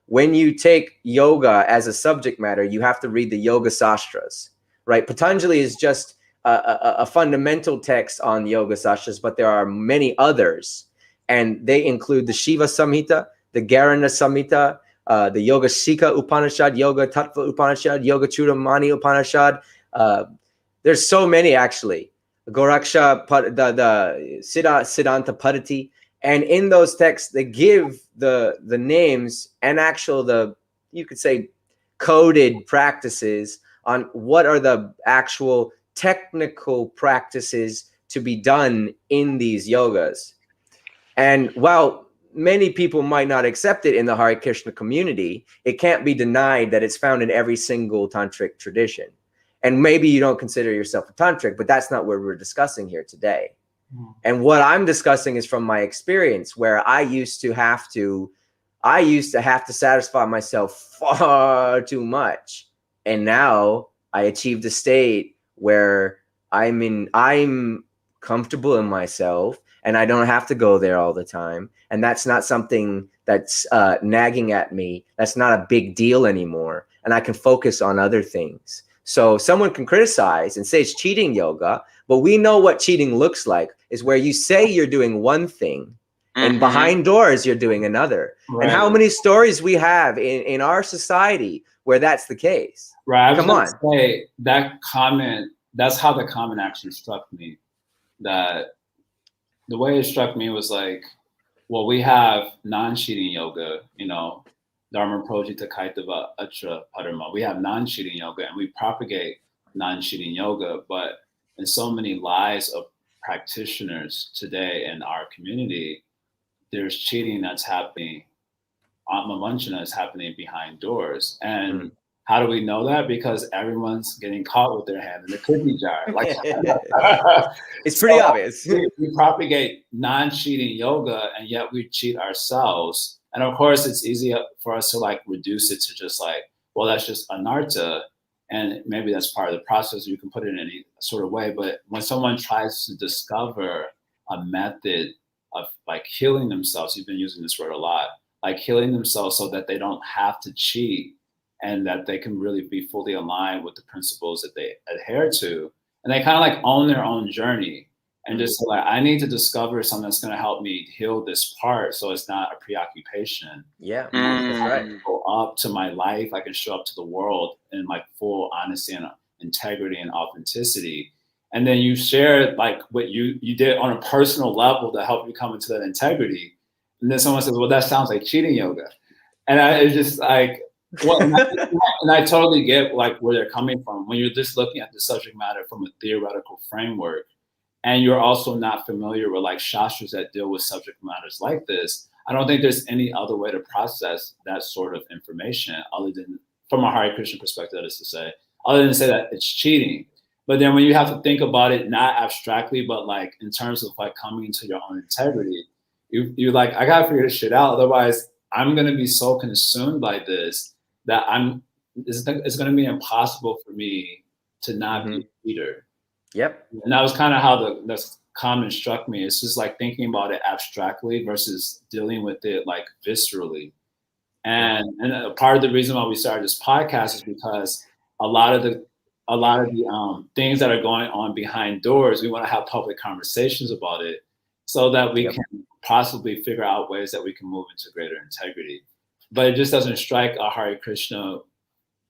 When you take yoga as a subject matter, you have to read the yoga sastras, right? Patanjali is just a fundamental text on yoga sastras, but there are many others, and they include the Shiva Samhita, the Garana Samhita, the Yoga Shika Upanishad, Yoga Tattva Upanishad, Yoga Chudamani Upanishad. There's so many actually. Goraksha, the Siddhanta Padati, and in those texts they give the names and actual you could say coded practices on what are the actual technical practices to be done in these yogas. And while many people might not accept it in the Hare Krishna community, it can't be denied that it's found in every single tantric tradition. And maybe you don't consider yourself a tantric, but that's not what we're discussing here today. And what I'm discussing is from my experience, where I used to have to satisfy myself far too much. And now I achieved a state where I'm comfortable in myself, and I don't have to go there all the time. And that's not something that's nagging at me. That's not a big deal anymore. And I can focus on other things. So someone can criticize and say it's cheating yoga, but we know what cheating looks like, is where you say you're doing one thing and behind doors you're doing another. Right. And how many stories we have in our society where that's the case. Right. Come on. Say that comment, that's how the comment actually struck me. That the way it struck me was like, well, we have non-cheating yoga, you know, Dharma Projita Kaitava Atra Padma. We have non-cheating yoga, and we propagate non-cheating yoga. But in so many lives of practitioners today in our community, there's cheating that's happening. Atmavanchana is happening behind doors. And how do we know that? Because everyone's getting caught with their hand in the cookie jar. Like, it's pretty obvious. We propagate non-cheating yoga, and yet we cheat ourselves. And of course, it's easy for us to like reduce it to just like, well, that's just anartha, and maybe that's part of the process. You can put it in any sort of way. But when someone tries to discover a method of like healing themselves, you've been using this word a lot, like healing themselves so that they don't have to cheat, and that they can really be fully aligned with the principles that they adhere to. And they kind of like own their own journey, and just like, I need to discover something that's going to help me heal this part, so it's not a preoccupation. Yeah, that's right. I can go up to my life. I can show up to the world in like full honesty and integrity and authenticity. And then you share like what you did on a personal level to help you come into that integrity. And then someone says, well, that sounds like cheating yoga. And it's just like, well, and I totally get like where they're coming from. When you're just looking at the subject matter from a theoretical framework, and you're also not familiar with like shastras that deal with subject matters like this, I don't think there's any other way to process that sort of information other than, from a Hare Krishna perspective, that is to say, other than say that it's cheating. But then when you have to think about it, not abstractly, but like in terms of like coming into your own integrity, you're like, I gotta figure this shit out. Otherwise, I'm gonna be so consumed by this that it's gonna be impossible for me to not be a leader. Yep. And that was kind of how the comment struck me. It's just like thinking about it abstractly versus dealing with it like viscerally. And a part of the reason why we started this podcast is because a lot of the things that are going on behind doors, we want to have public conversations about it so that we can possibly figure out ways that we can move into greater integrity. But it just doesn't strike a Hare Krishna,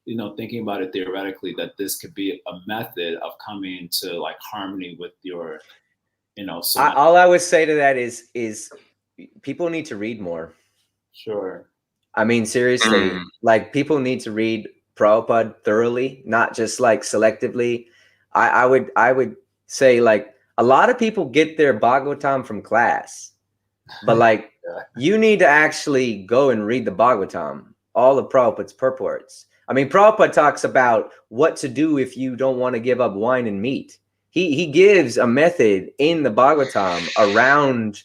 you know, thinking about it theoretically, that this could be a method of coming to like harmony with your, you know. All I would say to that is people need to read more. Sure. I mean, seriously, like people need to read Prabhupada thoroughly, not just like selectively. I would say like a lot of people get their Bhagavatam from class, but like you need to actually go and read the Bhagavatam, all of Prabhupada's purports. I mean, Prabhupada talks about what to do if you don't want to give up wine and meat. He gives a method in the Bhagavatam around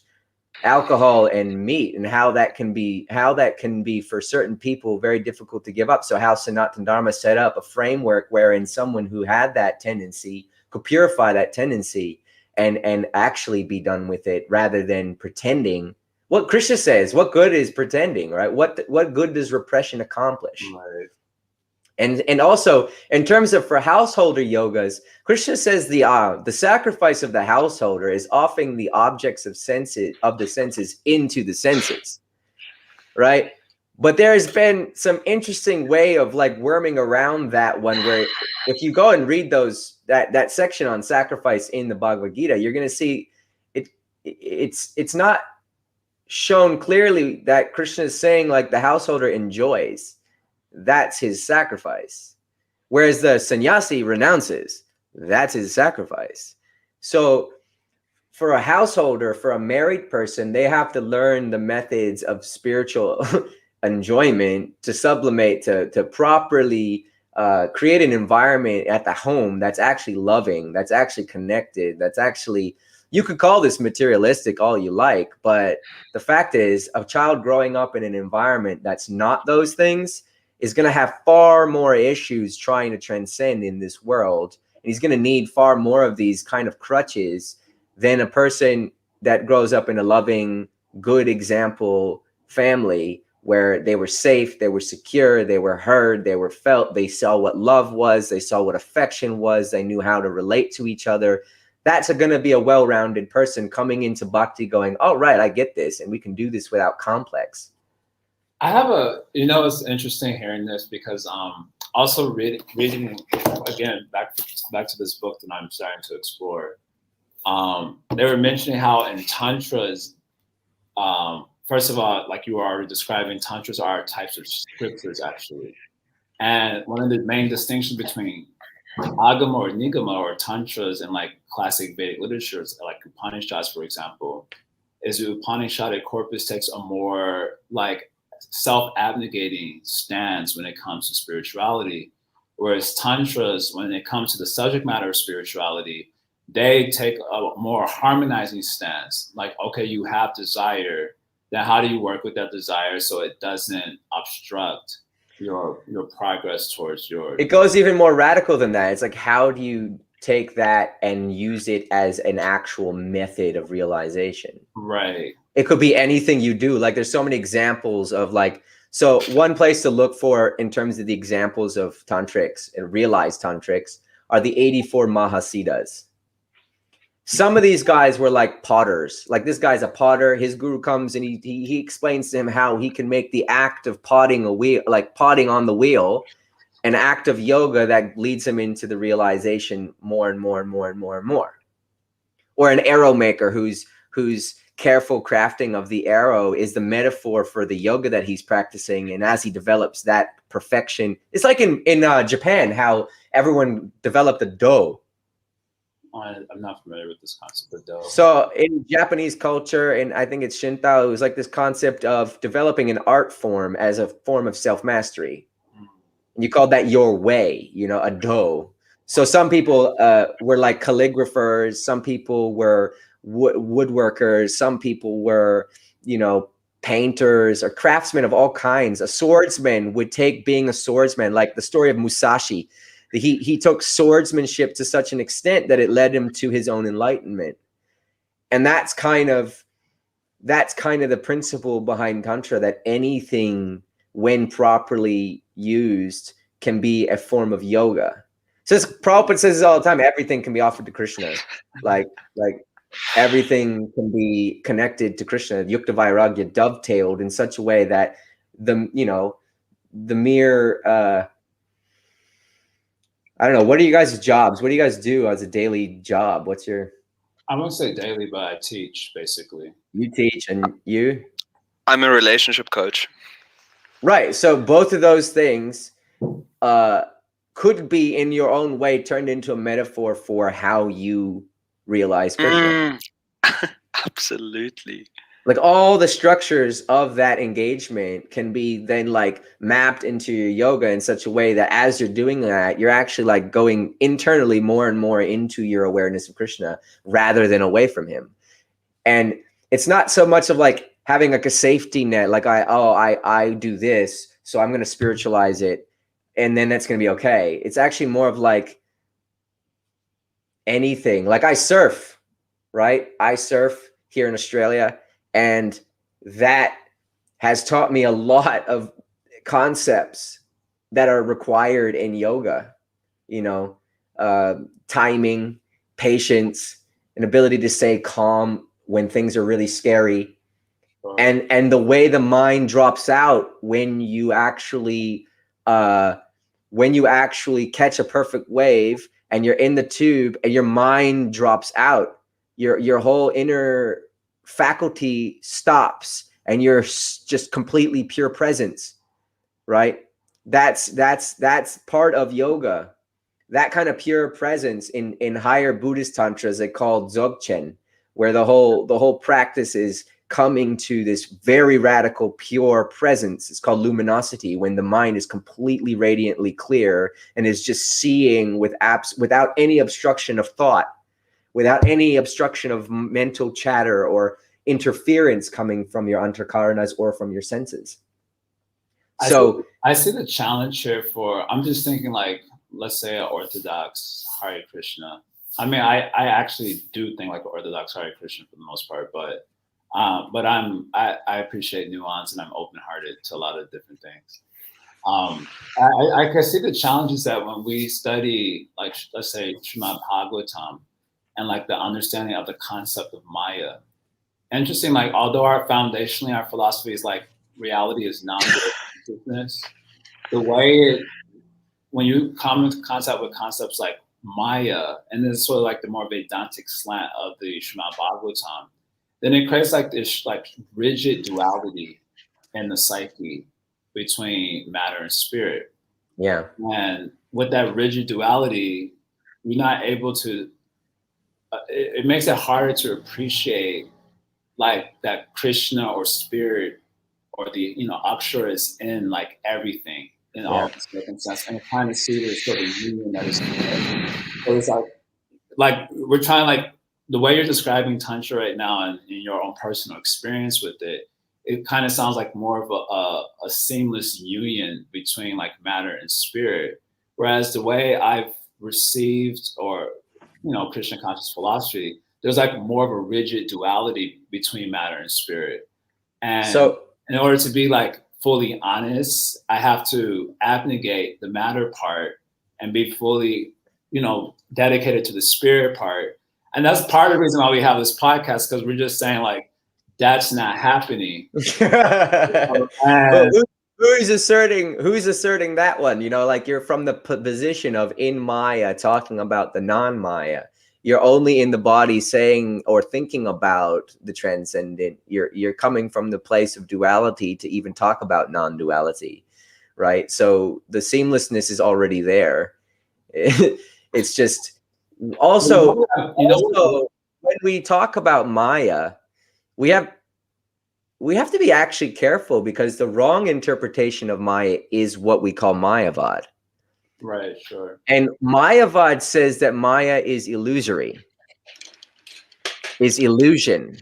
alcohol and meat, and how that can be for certain people very difficult to give up. So how Sanatana Dharma set up a framework wherein someone who had that tendency could purify that tendency and actually be done with it, rather than pretending. What Krishna says, what good is pretending, right? What good does repression accomplish? Right. And also in terms of for householder yogas, Krishna says the sacrifice of the householder is offering the objects of the senses into the senses, right? But there has been some interesting way of like worming around that one, where if you go and read that section on sacrifice in the Bhagavad Gita, you're going to see it's not shown clearly that Krishna is saying like the householder enjoys. That's his sacrifice. Whereas the sannyasi renounces. That's his sacrifice. So for a householder, for a married person, they have to learn the methods of spiritual enjoyment to sublimate, to properly create an environment at the home that's actually loving, that's actually connected, that's actually, you could call this materialistic all you like, but the fact is a child growing up in an environment that's not those things is going to have far more issues trying to transcend in this world. And he's going to need far more of these kind of crutches than a person that grows up in a loving, good example family where they were safe, they were secure, they were heard, they were felt, they saw what love was, they saw what affection was, they knew how to relate to each other. That's going to be a well-rounded person coming into bhakti going, oh, right, I get this, and we can do this without complex. I have it's interesting hearing this because also reading again, back to this book that I'm starting to explore. They were mentioning how in tantras, first of all, like you were already describing, tantras are types of scriptures actually. And one of the main distinctions between agama or nigama or tantras and like classic Vedic literatures, like Upanishads, for example, is the Upanishadic corpus takes a more like self-abnegating stance when it comes to spirituality. Whereas tantras, when it comes to the subject matter of spirituality, they take a more harmonizing stance. Like, okay, you have desire, then how do you work with that desire so it doesn't obstruct your progress towards your... It goes even more radical than that. It's like, how do you take that and use it as an actual method of realization? Right. It could be anything you do. Like there's so many examples of like, so one place to look for in terms of the examples of tantrics and realized tantrics are the 84 Mahasiddhas. Some of these guys were like potters. Like this guy's a potter. His guru comes and he explains to him how he can make the act of potting a wheel, like potting on the wheel, an act of yoga that leads him into the realization more and more and more and more and more. Or an arrow maker whose careful crafting of the arrow is the metaphor for the yoga that he's practicing. And as he develops that perfection, it's like in Japan, how everyone developed a do. I'm not familiar with this concept of do. So in Japanese culture, and I think it's Shinto, it was like this concept of developing an art form as a form of self-mastery. And you call that your way, a do. So some people were like calligraphers, some people were woodworkers, some people were, painters or craftsmen of all kinds. A swordsman would take being a swordsman, like the story of Musashi. He took swordsmanship to such an extent that it led him to his own enlightenment. And that's kind of the principle behind Tantra, that anything, when properly used, can be a form of yoga. So Prabhupada says this all the time, everything can be offered to Krishna. Like everything can be connected to Krishna. Yukta Vairagya dovetailed in such a way that the mere I don't know. What are you guys' jobs? What do you guys do as a daily job? What's your... I won't say daily, but I teach, basically. You teach, and you? I'm a relationship coach. Right. So both of those things could be in your own way turned into a metaphor for how you realize Krishna. Absolutely. Like all the structures of that engagement can be then like mapped into your yoga in such a way that as you're doing that, you're actually like going internally more and more into your awareness of Krishna rather than away from him. And it's not so much of like having like a safety net, like I do this, so I'm going to spiritualize it, and then that's going to be okay. It's actually more of like anything. Like I surf, right? I surf here in Australia. And that has taught me a lot of concepts that are required in yoga, timing, patience, an ability to stay calm when things are really scary. And the way the mind drops out when you actually catch a perfect wave and you're in the tube and your mind drops out, your whole inner faculty stops and you're just completely pure presence, right? That's part of yoga. That kind of pure presence in higher Buddhist tantras they call dzogchen, where the whole practice is coming to this very radical pure presence. It's called luminosity, when the mind is completely radiantly clear and is just seeing without any obstruction of thought, without any obstruction of mental chatter or interference coming from your antakarnas or from your senses. So I see the challenge here I'm just thinking like, let's say an Orthodox Hare Krishna. I mean, I actually do think like Orthodox Hare Krishna for the most part, but I appreciate nuance and I'm open-hearted to a lot of different things. I can see the challenges that when we study, like, let's say Srimad Bhagavatam and like the understanding of the concept of Maya. Interesting, like, although foundationally our philosophy is like reality is non-consciousness, the way when you come into contact with concepts like Maya, and then sort of like the more Vedantic slant of the Srimad Bhagavatam, then it creates like this like rigid duality in the psyche between matter and spirit. yeah. And with that rigid duality, you're not able to, it makes it harder to appreciate like that Krishna or spirit or the, Akshara is in like everything in all the circumstances, and kind of see this sort of union that is. So it's like we're trying, like the way you're describing Tantra right now and in your own personal experience with it, it kind of sounds like more of a seamless union between like matter and spirit. Whereas the way I've received or, Krishna conscious philosophy, there's like more of a rigid duality between matter and spirit. And so in order to be like fully honest, I have to abnegate the matter part and be fully, dedicated to the spirit part. And that's part of the reason why we have this podcast, because we're just saying like, that's not happening. But who's asserting that one? Like you're from the position of in Maya talking about the non-Maya. You're only in the body saying or thinking about the transcendent. You're coming from the place of duality to even talk about non-duality, right? So the seamlessness is already there. It's just also when we talk about Maya, we have to be actually careful, because the wrong interpretation of Maya is what we call Mayavad. Right, sure. And Mayavad says that Maya is illusory, is illusion.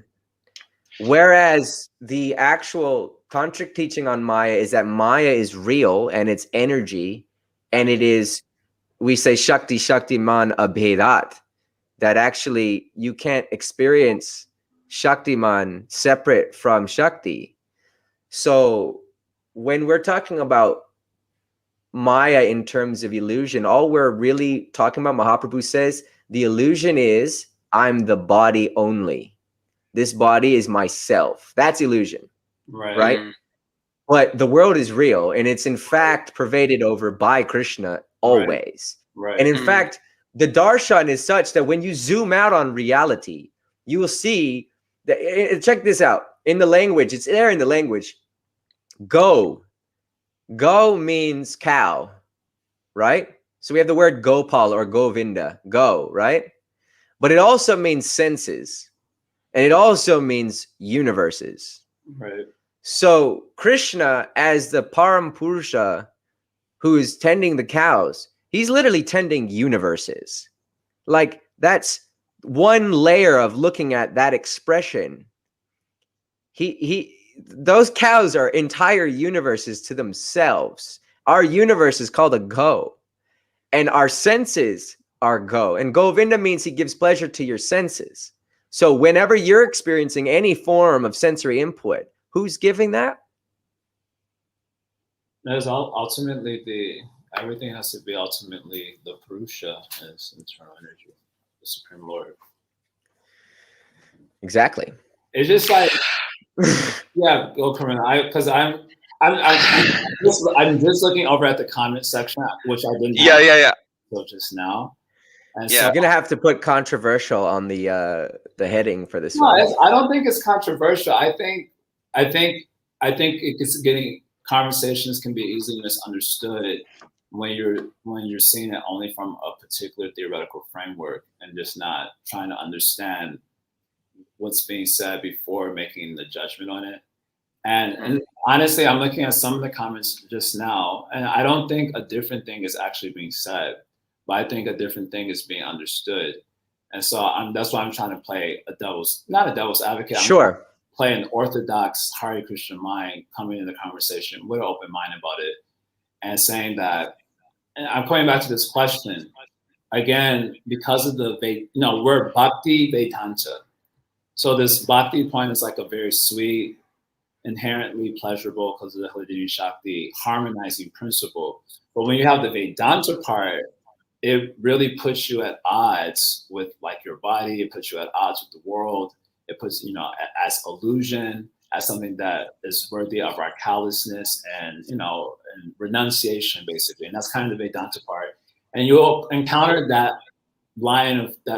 Whereas the actual tantric teaching on Maya is that Maya is real and it's energy, and it is, we say Shakti Man Abhedat, that actually you can't experience Shaktiman separate from Shakti. So when we're talking about Maya in terms of illusion, all we're really talking about, Mahaprabhu says, the illusion is I'm the body only. This body is myself. That's illusion, right? But the world is real, and it's in fact pervaded over by Krishna always. Right. And in fact, the darshan is such that when you zoom out on reality, you will see that, check this out, in the language, it's there in the language, go means cow, right? So we have the word Gopal or Govinda, go, right? But it also means senses, and it also means universes. Right. So Krishna, as the Param Purusha who is tending the cows, he's literally tending universes. Like, that's one layer of looking at that expression. Those cows are entire universes to themselves. Our universe is called a go, and our senses are go. And Govinda means he gives pleasure to your senses. So whenever you're experiencing any form of sensory input, who's giving that? There's ultimately everything has to be ultimately the Purusha as internal energy, the Supreme Lord. Exactly. It's just like, yeah, go Corinne. Because I'm just looking over at the comment section, which I didn't. Yeah. So just now. And so, you're gonna have to put controversial on the heading for this one. I don't think it's controversial. I think it's getting conversations can be easily misunderstood when you're seeing it only from a particular theoretical framework and just not trying to understand what's being said before making the judgment on it. And honestly, I'm looking at some of the comments just now, and I don't think a different thing is actually being said, but I think a different thing is being understood. And so that's why I'm trying to play not a devil's advocate. Sure. Play an orthodox Hare Krishna mind, coming into the conversation with an open mind about it, and saying that, and I'm coming back to this question again, because of we're Bhakti Vedanta. So this Bhakti point is like a very sweet, inherently pleasurable, because of the Hridaya Shakti, harmonizing principle. But when you have the Vedanta part, it really puts you at odds with like your body. It puts you at odds with the world. It puts, as illusion, as something that is worthy of our callousness and, and renunciation, basically. And that's kind of the Vedanta part. And you'll encounter that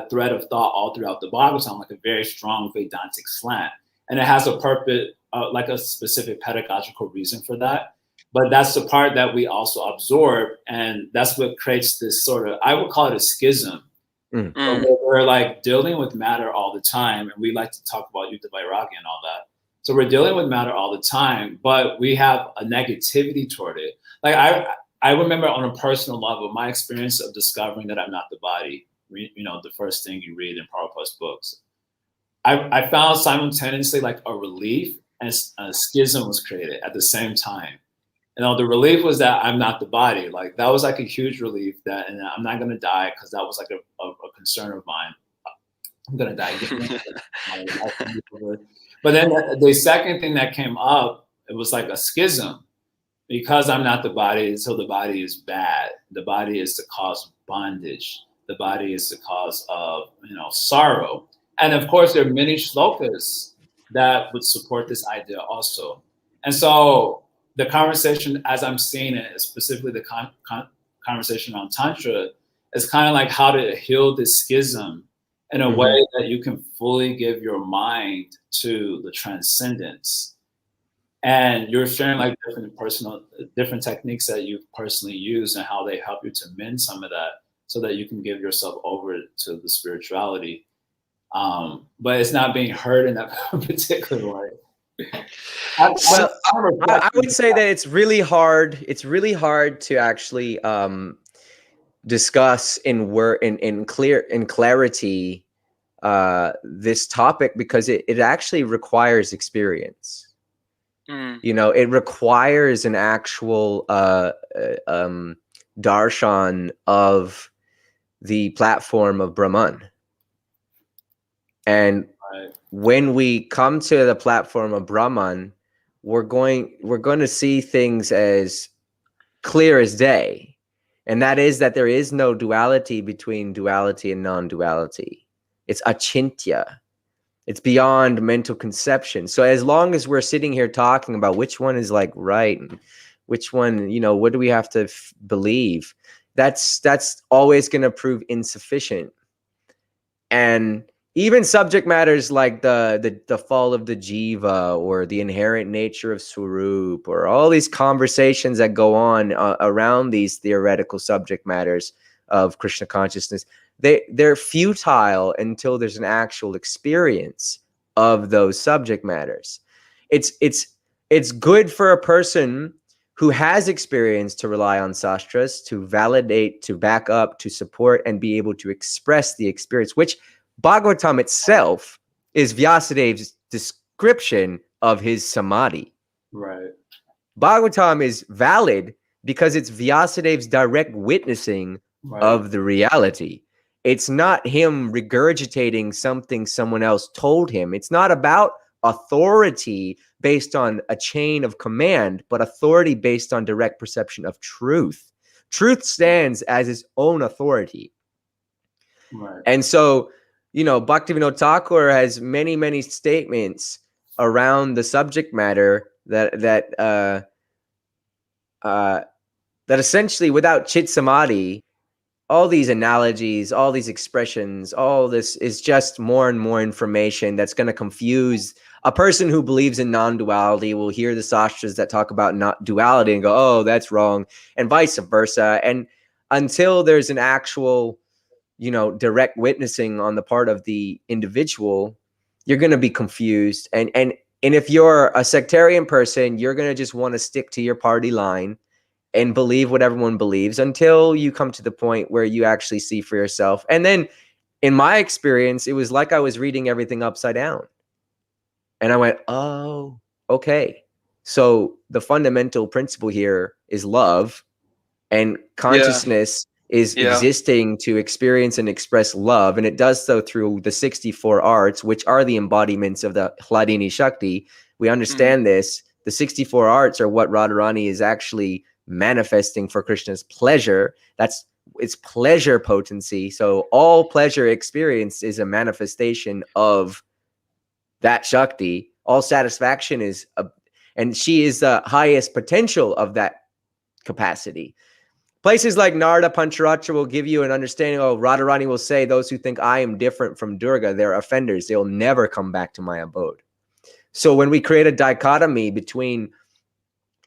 thread of thought all throughout the Bhagavatam, like a very strong Vedantic slant. And it has a purpose, like a specific pedagogical reason for that. But that's the part that we also absorb. And that's what creates this sort of, I would call it a schism. We're like dealing with matter all the time. And we like to talk about Yuddha Vairagya and all that. So we're dealing with matter all the time, but we have a negativity toward it. Like I remember on a personal level, my experience of discovering that I'm not the body, the first thing you read in Prabhupada's books. I found simultaneously like a relief and a schism was created at the same time. The relief was that I'm not the body. Like that was like a huge relief that, and I'm not going to die, because that was like a concern of mine. I'm going to die. But then the second thing that came up, it was like a schism, because I'm not the body. So the body is bad. The body is the cause of bondage. The body is the cause of, sorrow. And of course, there are many shlokas that would support this idea also. And so the conversation, as I'm seeing it, specifically the conversation on Tantra, is kind of like how to heal this schism in a way that you can fully give your mind to the transcendence. And you're sharing like different techniques that you've personally used and how they help you to mend some of that so that you can give yourself over to the spirituality. But it's not being heard in that particular way. I would say that it's really hard. It's really hard to actually discuss in clarity this topic, because it actually requires experience. It requires an actual darshan of the platform of Brahman. And when we come to the platform of Brahman, we're going to see things as clear as day. And that is that there is no duality between duality and non-duality. It's achintya. It's beyond mental conception. So as long as we're sitting here talking about which one is like right and which one, what do we have to believe, that's always going to prove insufficient. And even subject matters like the fall of the jiva, or the inherent nature of swarup, or all these conversations that go on around these theoretical subject matters of Krishna consciousness, they're futile until there's an actual experience of those subject matters. It's good for a person who has experience to rely on sastras to validate, to back up, to support, and be able to express the experience, which Bhagavatam itself is Vyasadev's description of his samadhi. Right. Bhagavatam is valid because it's Vyasadev's direct witnessing of the reality. It's not him regurgitating something someone else told him. It's not about authority based on a chain of command, but authority based on direct perception of truth. Truth stands as its own authority. Right. And so, Bhaktivinoda Thakur has many, many statements around the subject matter that essentially, without Chit Samadhi, all these analogies, all these expressions, all this is just more and more information that's going to confuse a person who believes in non-duality will hear the sastras that talk about not duality and go, oh, that's wrong, and vice versa. And until there's an actual, direct witnessing on the part of the individual, you're going to be confused. And if you're a sectarian person, you're going to just want to stick to your party line and believe what everyone believes until you come to the point where you actually see for yourself. And then in my experience, it was like I was reading everything upside down. And I went, oh, okay. So the fundamental principle here is love, and consciousness is existing to experience and express love. And it does so through the 64 arts, which are the embodiments of the Hladini Shakti. We understand this. The 64 arts are what Radharani is actually manifesting for Krishna's pleasure. It's pleasure potency. So all pleasure experience is a manifestation of that Shakti. All satisfaction and she is the highest potential of that capacity. Places like Narada Pancharatra will give you an understanding. Oh, Radharani will say, those who think I am different from Durga, they're offenders. They'll never come back to my abode. So when we create a dichotomy between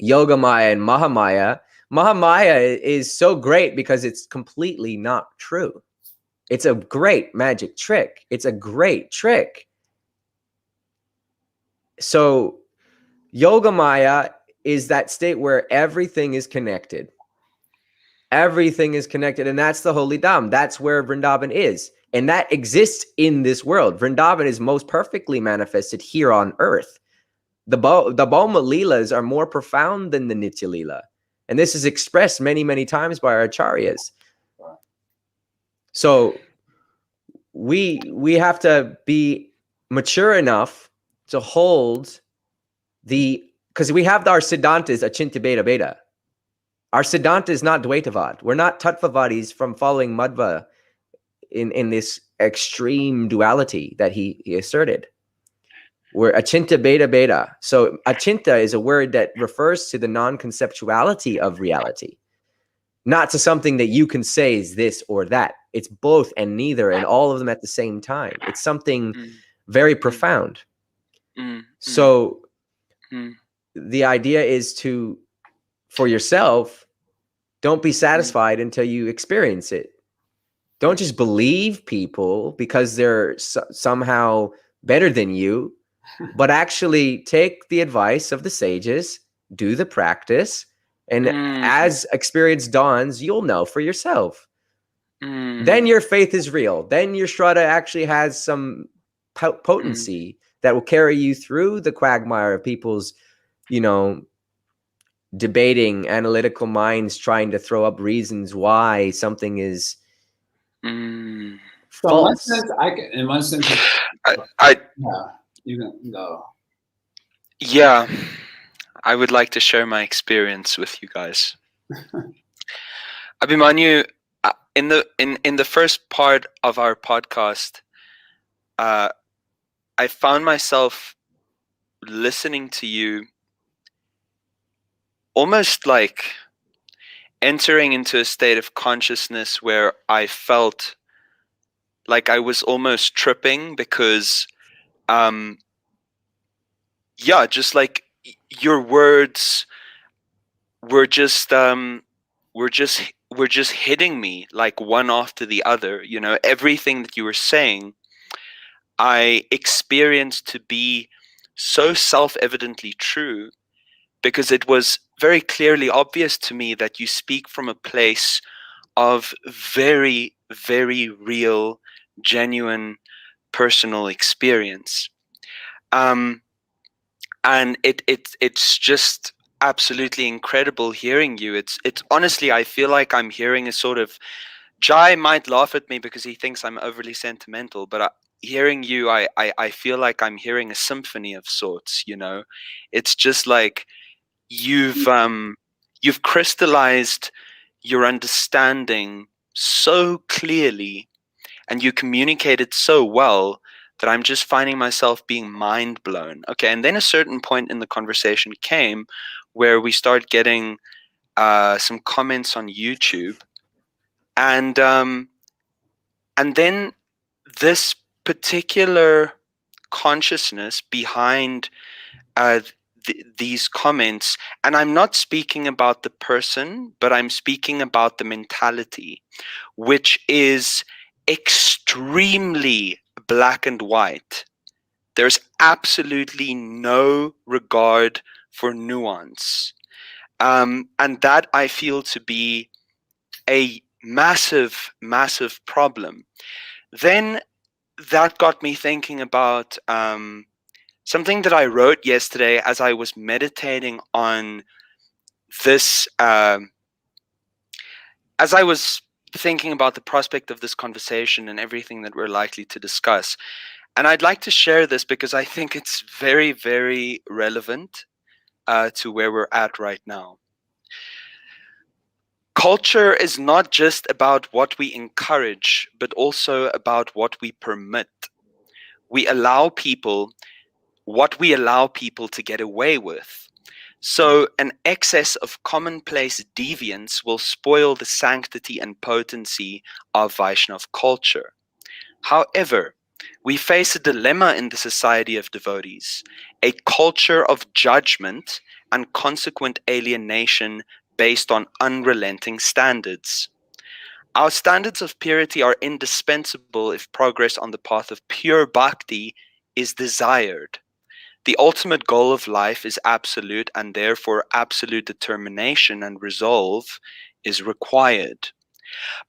Yogamaya and Mahamaya, Mahamaya is so great because it's completely not true. It's a great magic trick. It's a great trick. So Yogamaya is that state where everything is connected. Everything is connected, and that's the holy Dham. That's where Vrindavan is, and that exists in this world. Vrindavan is most perfectly manifested here on earth. The Bhauma Leelas are more profound than the Nitya Leela, and this is expressed many, many times by our acharyas. So we have to be mature enough to hold because we have our Siddhantas, Achintya Bheda Bheda. Our Siddhanta is not Dvaitavad. We're not Tattvavadis from following Madhva in this extreme duality that he asserted. We're Achintya Bheda Bheda. So Achintya is a word that refers to the non-conceptuality of reality, not to something that you can say is this or that. It's both and neither, and all of them at the same time. It's something very profound. So the idea is for yourself, don't be satisfied until you experience it. Don't just believe people because they're somehow better than you, but actually take the advice of the sages, do the practice, and as experience dawns, you'll know for yourself. Then your faith is real. Then your Shraddha actually has some potency that will carry you through the quagmire of people's, debating analytical minds trying to throw up reasons why something is false. In one sense, you can go. Yeah, I would like to share my experience with you guys. Abhimanyu, in the first part of our podcast, I found myself listening to you almost like entering into a state of consciousness where I felt like I was almost tripping because just like your words were just hitting me like one after the other. Everything that you were saying I experienced to be so self-evidently true, because it was very clearly obvious to me that you speak from a place of very, very real, genuine, personal experience. And it's just absolutely incredible hearing you. It's honestly, I feel like I'm hearing a sort of, Jai might laugh at me because he thinks I'm overly sentimental, but hearing you, I feel like I'm hearing a symphony of sorts. It's just like you've crystallized your understanding so clearly, and you communicate it so well that I'm just finding myself being mind blown. Okay, and then a certain point in the conversation came where we start getting some comments on YouTube, and then this particular consciousness behind these comments, and I'm not speaking about the person, but I'm speaking about the mentality, which is extremely black and white. There's absolutely no regard for nuance. And that I feel to be a massive, massive problem. Then that got me thinking about something that I wrote yesterday as I was meditating on this, as I was thinking about the prospect of this conversation and everything that we're likely to discuss. And I'd like to share this because I think it's very, very relevant to where we're at right now. Culture is not just about what we encourage, but also about what we permit. We allow people what we allow people to get away with. So an excess of commonplace deviance will spoil the sanctity and potency of Vaishnav culture. However, we face a dilemma in the society of devotees, a culture of judgment and consequent alienation based on unrelenting standards. Our standards of purity are indispensable if progress on the path of pure bhakti is desired. The ultimate goal of life is absolute, and therefore absolute determination and resolve is required.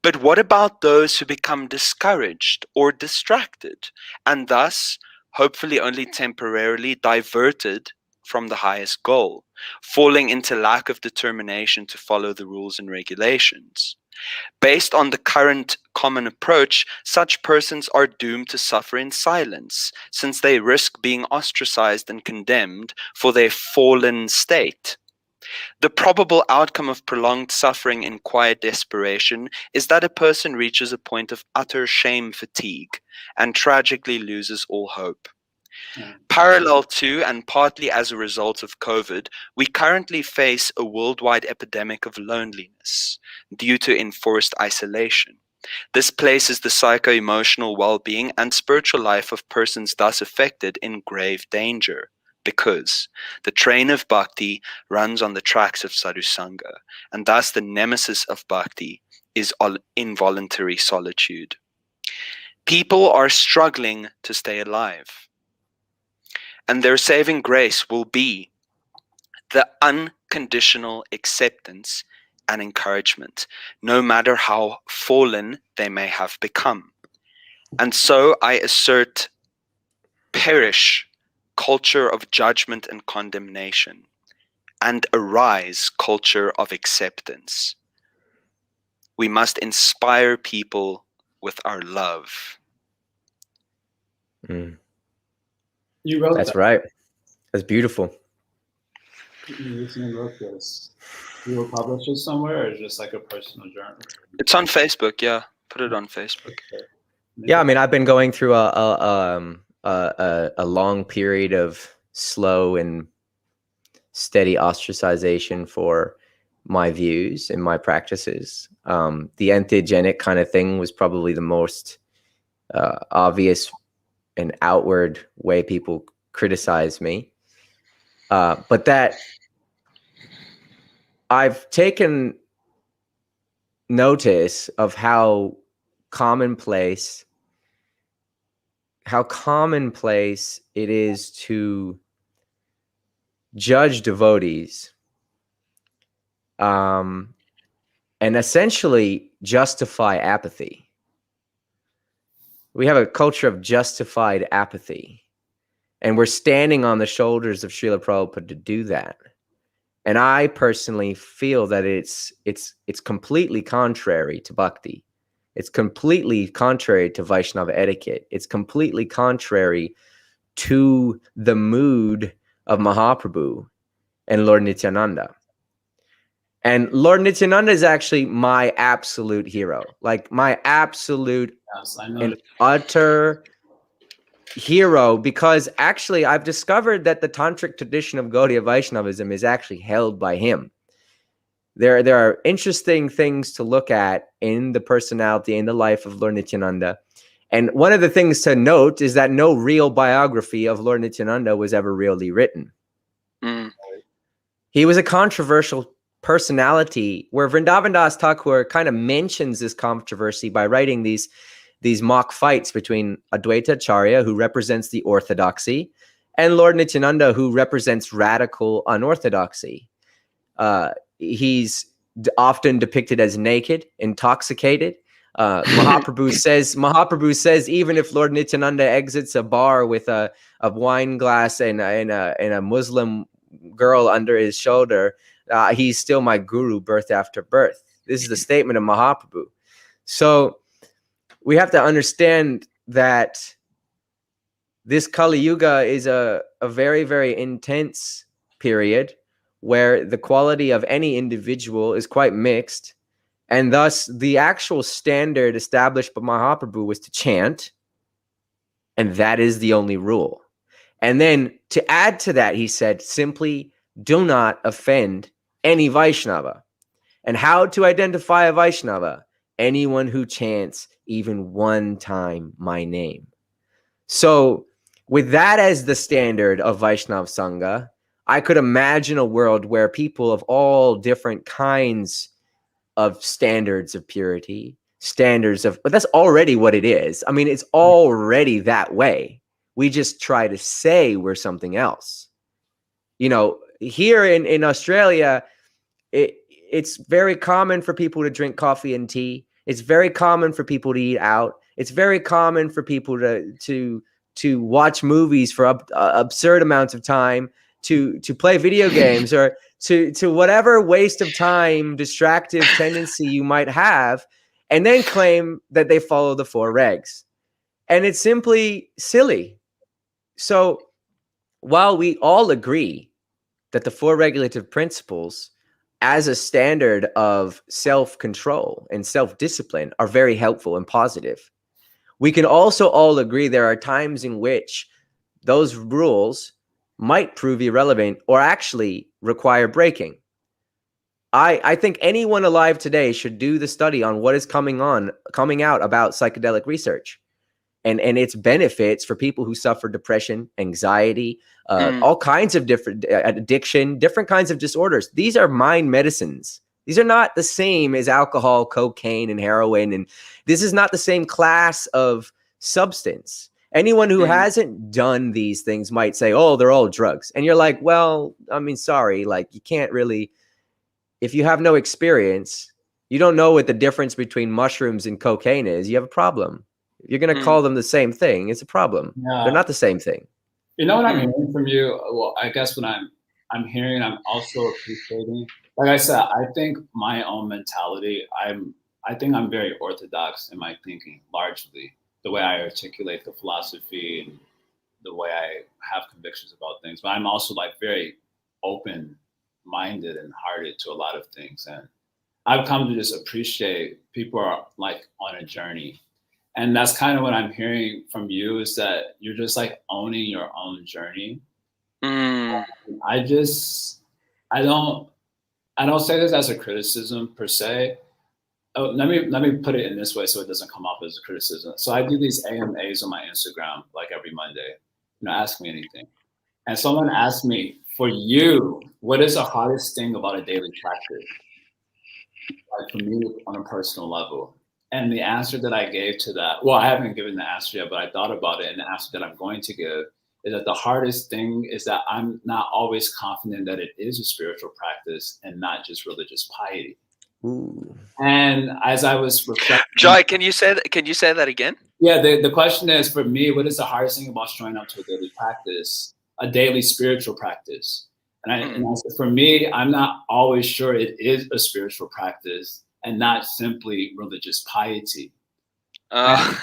But what about those who become discouraged or distracted, and thus, hopefully only temporarily, diverted from the highest goal, falling into lack of determination to follow the rules and regulations? Based on the current common approach, such persons are doomed to suffer in silence, since they risk being ostracized and condemned for their fallen state. The probable outcome of prolonged suffering in quiet desperation is that a person reaches a point of utter shame fatigue and tragically loses all hope. Parallel to and partly as a result of COVID, we currently face a worldwide epidemic of loneliness due to enforced isolation. This places the psycho-emotional well-being and spiritual life of persons thus affected in grave danger, because the train of bhakti runs on the tracks of sadhusanga, and thus the nemesis of bhakti is involuntary solitude. People are struggling to stay alive, and their saving grace will be the unconditional acceptance and encouragement, no matter how fallen they may have become. And so I assert, perish culture of judgment and condemnation, and arise culture of acceptance. We must inspire people with our love. You wrote That's that. right. That's beautiful. You wrote this. You will publish it somewhere, or just like a personal journal? It's on Facebook, yeah. Put it on Facebook. Yeah, I mean, I've been going through a long period of slow and steady ostracization for my views and my practices. The anthogenic kind of thing was probably the most obvious and outward way people criticize me. But that I've taken notice of how commonplace it is to judge devotees and essentially justify apathy. We have a culture of justified apathy, and we're standing on the shoulders of Srila Prabhupada to do that. And I personally feel that it's completely contrary to bhakti. It's completely contrary to Vaishnava etiquette. It's completely contrary to the mood of Mahaprabhu and Lord Nityananda. And Lord Nityananda is actually my absolute hero, like my absolute and utter hero, because actually I've discovered that the tantric tradition of Gaudiya Vaishnavism is actually held by him. There are interesting things to look at in the personality, in the life of Lord Nityananda. And one of the things to note is that no real biography of Lord Nityananda was ever really written. Mm. He was a controversial personality, where Vrindavan Das Thakur kind of mentions this controversy by writing these mock fights between Advaita Acharya, who represents the orthodoxy, and Lord Nityananda, who represents radical unorthodoxy. He's often depicted as naked, intoxicated. Mahaprabhu says even if Lord Nityananda exits a bar with a wine glass and a Muslim girl under his shoulder, he's still my guru birth after birth. This is the statement of Mahaprabhu. So we have to understand that this Kali Yuga is a very, very intense period where the quality of any individual is quite mixed. And thus, the actual standard established by Mahaprabhu was to chant. And that is the only rule. And then to add to that, he said, simply do not offend any Vaishnava. And how to identify a Vaishnava? Anyone who chants even one time my name. So with that as the standard of Vaishnav Sangha, I could imagine a world where people of all different kinds of standards of purity, but that's already what it is. I mean, it's already that way. We just try to say we're something else. You know, here in Australia, it's very common for people to drink coffee and tea. It's very common for people to eat out. It's very common for people to watch movies for absurd amounts of time, to play video games, or to whatever waste of time, distractive tendency you might have, and then claim that they follow the 4 regs. And it's simply silly. So while we all agree that the 4 regulative principles as a standard of self-control and self-discipline are very helpful and positive, we can also all agree there are times in which those rules might prove irrelevant or actually require breaking. I think anyone alive today should do the study on what is coming out about psychedelic research and its benefits for people who suffer depression, anxiety, all kinds of different addiction, different kinds of disorders. These are mind medicines. These are not the same as alcohol, cocaine, and heroin. And this is not the same class of substance. Anyone who hasn't done these things might say, oh, they're all drugs. And you're like, well, I mean, sorry, like you can't really, if you have no experience, you don't know what the difference between mushrooms and cocaine is, you have a problem. You're going to call them the same thing. It's a problem. Yeah. They're not the same thing. You know what I'm hearing from you? Well, I guess what I'm hearing, I'm also appreciating. Like I said, I think my own mentality, I think I'm very orthodox in my thinking, largely. The way I articulate the philosophy and the way I have convictions about things. But I'm also like very open-minded and hearted to a lot of things. And I've come to just appreciate people are like on a journey. And that's kind of what I'm hearing from you, is that you're just like owning your own journey. I don't say this as a criticism per se. Oh, let me put it in this way so it doesn't come off as a criticism. So I do these AMAs on my Instagram like every Monday. Ask me anything. And someone asked me, for you, what is the hardest thing about a daily practice? Like for me on a personal level. And the answer that I gave to that, well, I haven't given the answer yet, but I thought about it, and the answer that I'm going to give is that the hardest thing is that I'm not always confident that it is a spiritual practice and not just religious piety. Ooh. And as I was reflecting, Jai, can you say that again? Yeah, the question is, for me, what is the hardest thing about showing up to a daily practice, a daily spiritual practice? And I said, for me, I'm not always sure it is a spiritual practice and not simply religious piety. And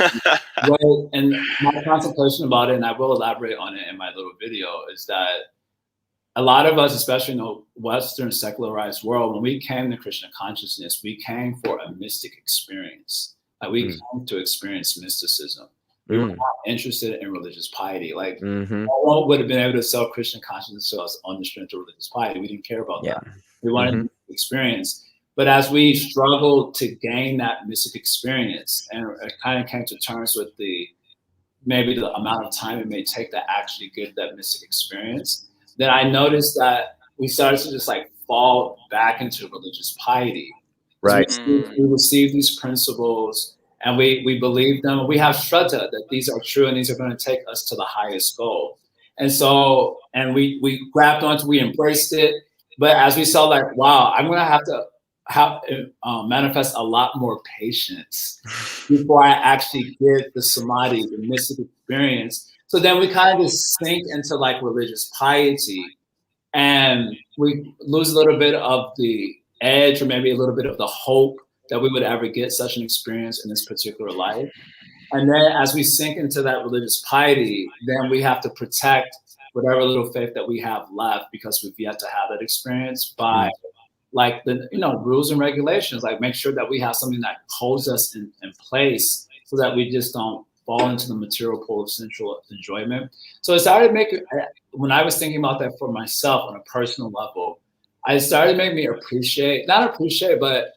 my contemplation about it, and I will elaborate on it in my little video, is that a lot of us, especially in the Western secularized world, when we came to Krishna consciousness, we came for a mystic experience. Like we came to experience mysticism. We were not interested in religious piety. Like no one would have been able to sell Krishna consciousness to us on the strength of religious piety. We didn't care about that. We wanted to experience. But as we struggled to gain that mystic experience, and it kind of came to terms with maybe the amount of time it may take to actually get that mystic experience, then I noticed that we started to just like fall back into religious piety. Right. We receive these principles and we believe them. We have shraddha that these are true and these are going to take us to the highest goal. And so, and we grabbed onto, we embraced it. But as we saw, like, wow, I'm going to have to manifest a lot more patience before I actually get the samadhi, the mystic experience. So then we kind of just sink into like religious piety, and we lose a little bit of the edge, or maybe a little bit of the hope that we would ever get such an experience in this particular life. And then as we sink into that religious piety, then we have to protect whatever little faith that we have left, because we've yet to have that experience, by like the rules and regulations, like make sure that we have something that holds us in place so that we just don't fall into the material pole of sensual enjoyment. So it started making, when I was thinking about that for myself on a personal level, I started making me not appreciate, but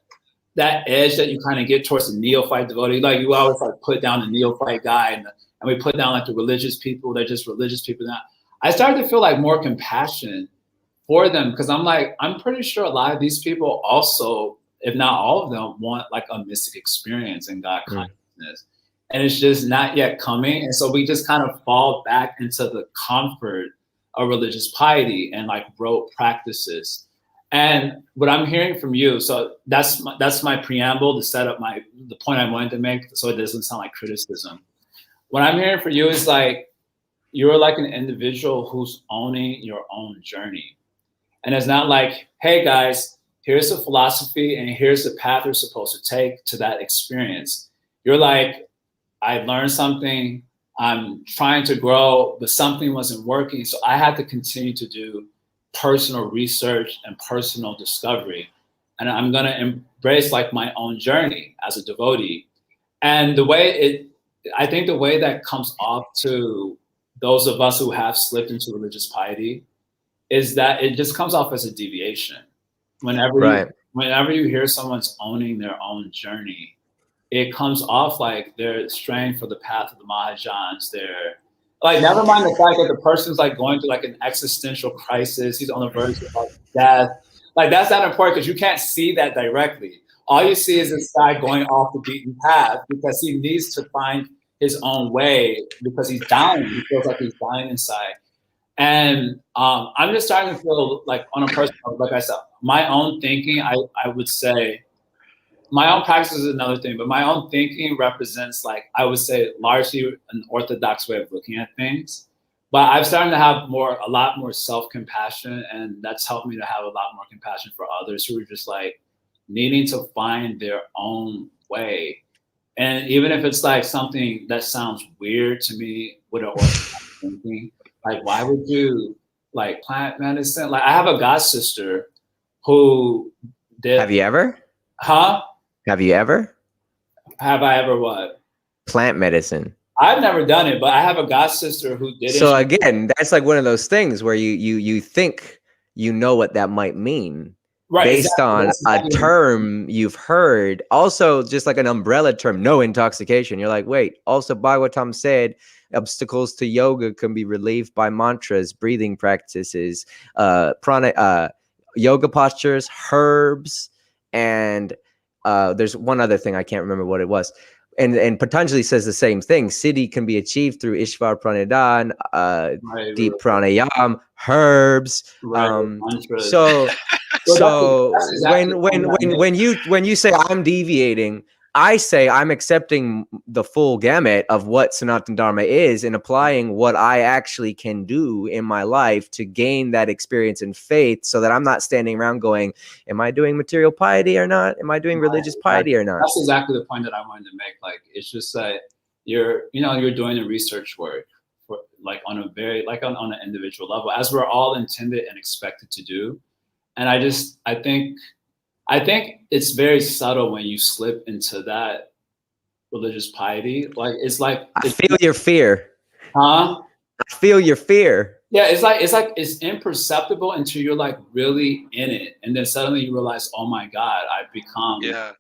that edge that you kind of get towards the neophyte devotee. Like you always like put down the neophyte guy, and we put down like the religious people. They're just religious people now. I started to feel like more compassion for them, because I'm like, I'm pretty sure a lot of these people also, if not all of them, want like a mystic experience in God consciousness. And it's just not yet coming. And so we just kind of fall back into the comfort of religious piety and like rote practices. And what I'm hearing from you, so that's my preamble to set up the point I wanted to make, so it doesn't sound like criticism. What I'm hearing from you is like, you're like an individual who's owning your own journey. And it's not like, hey guys, here's the philosophy and here's the path you're supposed to take to that experience. You're like, I learned something, I'm trying to grow, but something wasn't working. So I had to continue to do personal research and personal discovery. And I'm going to embrace like my own journey as a devotee. And I think the way that comes off to those of us who have slipped into religious piety is that it just comes off as a deviation. Whenever you hear someone's owning their own journey, it comes off like they're straying for the path of the Mahajans. They're like, never mind the fact that the person's like going through like an existential crisis. He's on the verge of like death. Like that's not important because you can't see that directly. All you see is this guy going off the beaten path because he needs to find his own way, because he's dying. He feels like he's dying inside. And I'm just starting to feel like on a personal, like I said, my own thinking, I would say, my own practice is another thing, but my own thinking represents, like, I would say largely an orthodox way of looking at things. But I'm starting to have a lot more self-compassion, and that's helped me to have a lot more compassion for others who are just like needing to find their own way. And even if it's like something that sounds weird to me with an orthodox thinking, like, why would you like plant medicine? Like, I have a god sister who did. Have you ever? Huh? Have you ever? Have I ever what? Plant medicine. I've never done it, but I have a god sister who did it. So again, that's like one of those things where you think you know what that might mean, right, based on a term you've heard. Also, just like an umbrella term, no intoxication. You're like, wait, also Bhagavatam said obstacles to yoga can be relieved by mantras, breathing practices, yoga postures, herbs, and there's one other thing, I can't remember what it was. And Patanjali says the same thing. Siddhi can be achieved through Ishvar Pranidhan, deep pranayam, herbs. So when you say I'm deviating, I say I'm accepting the full gamut of what Sanatana Dharma is and applying what I actually can do in my life to gain that experience and faith, so that I'm not standing around going, am I doing material piety or not? Am I doing religious piety or not? That's exactly the point that I wanted to make. Like, it's just that you're doing the research work for, like, on a very, like, on an individual level, as we're all intended and expected to do. And I think it's very subtle when you slip into that religious piety. Like, it's like, I feel your fear. Huh? I feel your fear. Yeah, it's imperceptible until you're like really in it, and then suddenly you realize, oh my God, I've become Yeah.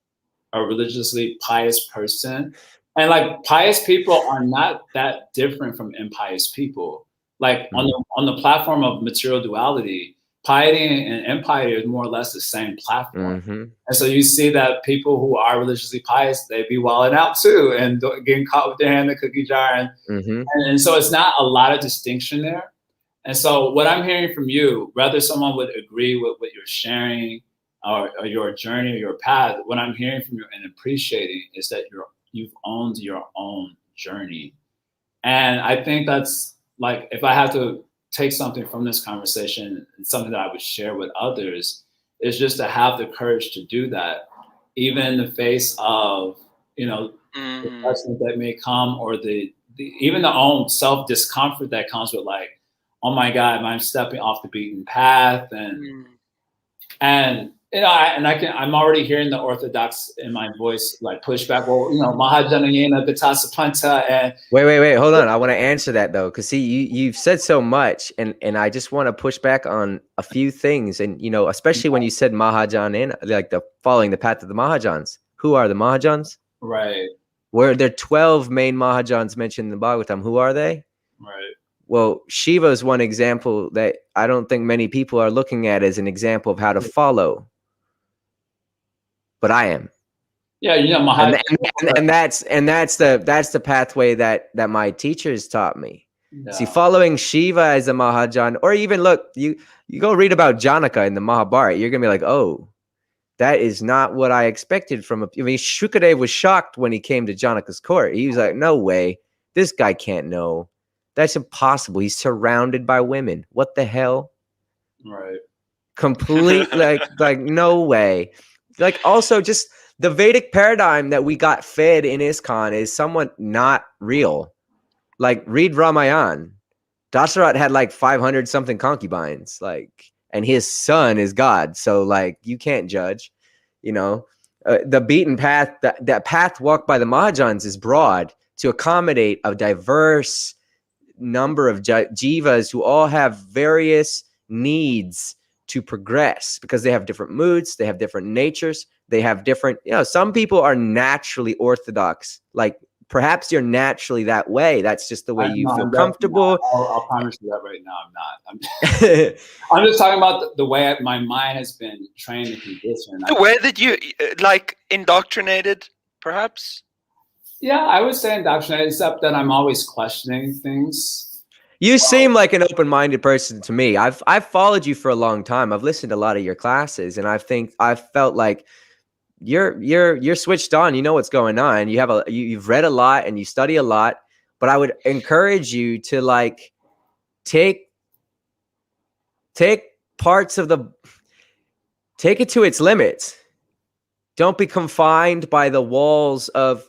a religiously pious person. And like pious people are not that different from impious people. Like on the platform of material duality, piety and impiety is more or less the same platform. Mm-hmm. And so you see that people who are religiously pious, they be wilding out too and getting caught with their hand in the cookie jar. And so it's not a lot of distinction there. And so what I'm hearing from you, whether someone would agree with what you're sharing or your journey or your path, what I'm hearing from you and appreciating is that you've owned your own journey. And I think that's like, if I have to take something from this conversation, something that I would share with others, is just to have the courage to do that, even in the face of, the judgment that may come, or even the own self discomfort that comes with like, oh my God, I'm stepping off the beaten path, and I'm already hearing the orthodox in my voice like push back. Well, Mahajanayana Vitasapanta, and Wait, hold on. I want to answer that though, because see, you've said so much, and I just want to push back on a few things, and especially when you said Mahajan, like the following the path of the Mahajans. Who are the Mahajans? Right. Where there are 12 main Mahajans mentioned in the Bhagavatam. Who are they? Right. Well, Shiva is one example that I don't think many people are looking at as an example of how to follow, but I am. Yeah, and that's the pathway that my teachers taught me. Yeah. See, following Shiva as a Mahajan, or even look, you go read about Janaka in the Mahabharata, you're gonna be like, oh, that is not what I expected from Shukadev was shocked when he came to Janaka's court. He was like, no way, this guy can't know. That's impossible. He's surrounded by women. What the hell? Right. Complete like no way. Like also just the Vedic paradigm that we got fed in ISKCON is somewhat not real. Like read Ramayana. Dasharat had like 500 something concubines, and his son is God. So like you can't judge, the beaten path, that path walked by the Mahajans is broad to accommodate a diverse number of jivas who all have various needs to progress because they have different moods, they have different natures, they have different, some people are naturally orthodox. Like perhaps you're naturally that way. That's just the way you feel comfortable. I'll promise you that right now. I'm not. I'm just talking about the way my mind has been trained and conditioned. The way that you indoctrinated, perhaps? Yeah, I would say indoctrinated, except that I'm always questioning things. You seem like an open-minded person to me. I've followed you for a long time. I've listened to a lot of your classes, and I've felt like you're switched on. You know what's going on. You've read a lot and you study a lot. But I would encourage you to like take parts of take it to its limits. Don't be confined by the walls of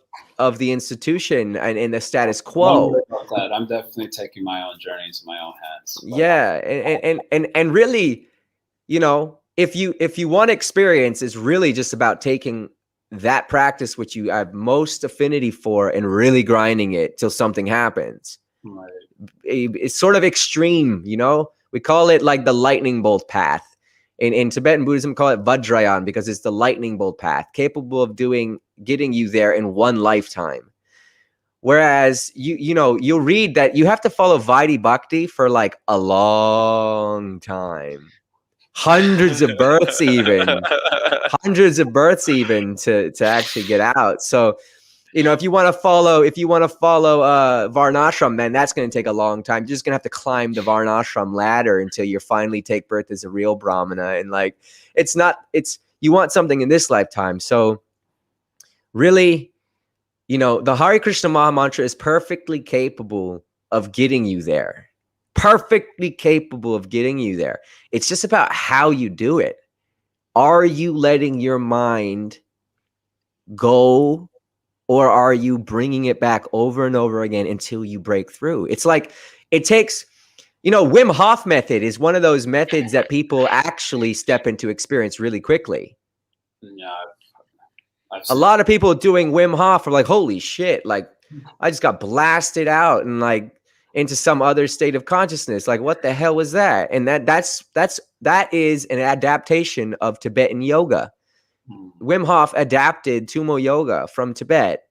the institution and in the status quo. I'm definitely taking my own journey into my own hands. Yeah, and really, if you want experience, it's really just about taking that practice which you have most affinity for and really grinding it till something happens. Right. It's sort of extreme, we call it like the lightning bolt path. In Tibetan Buddhism, we call it Vajrayana because it's the lightning bolt path, capable of getting you there in one lifetime. Whereas you'll read that you have to follow Vaidhi Bhakti for like a long time, hundreds of births even to actually get out. So if you want to follow Varnashram, then that's going to take a long time. You're just going to have to climb the Varnashram ladder until you finally take birth as a real Brahmana. And you want something in this lifetime. So really, the Hare Krishna Maha Mantra is perfectly capable of getting you there. Perfectly capable of getting you there. It's just about how you do it. Are you letting your mind go, or are you bringing it back over and over again until you break through? It's like it takes, Wim Hof method is one of those methods that people actually step into experience really quickly. Yeah. A lot of people doing Wim Hof are like, holy shit, like I just got blasted out. And like, into some other state of consciousness. Like, what the hell was that? And that is an adaptation of Tibetan yoga. Wim Hof adapted Tumo yoga from Tibet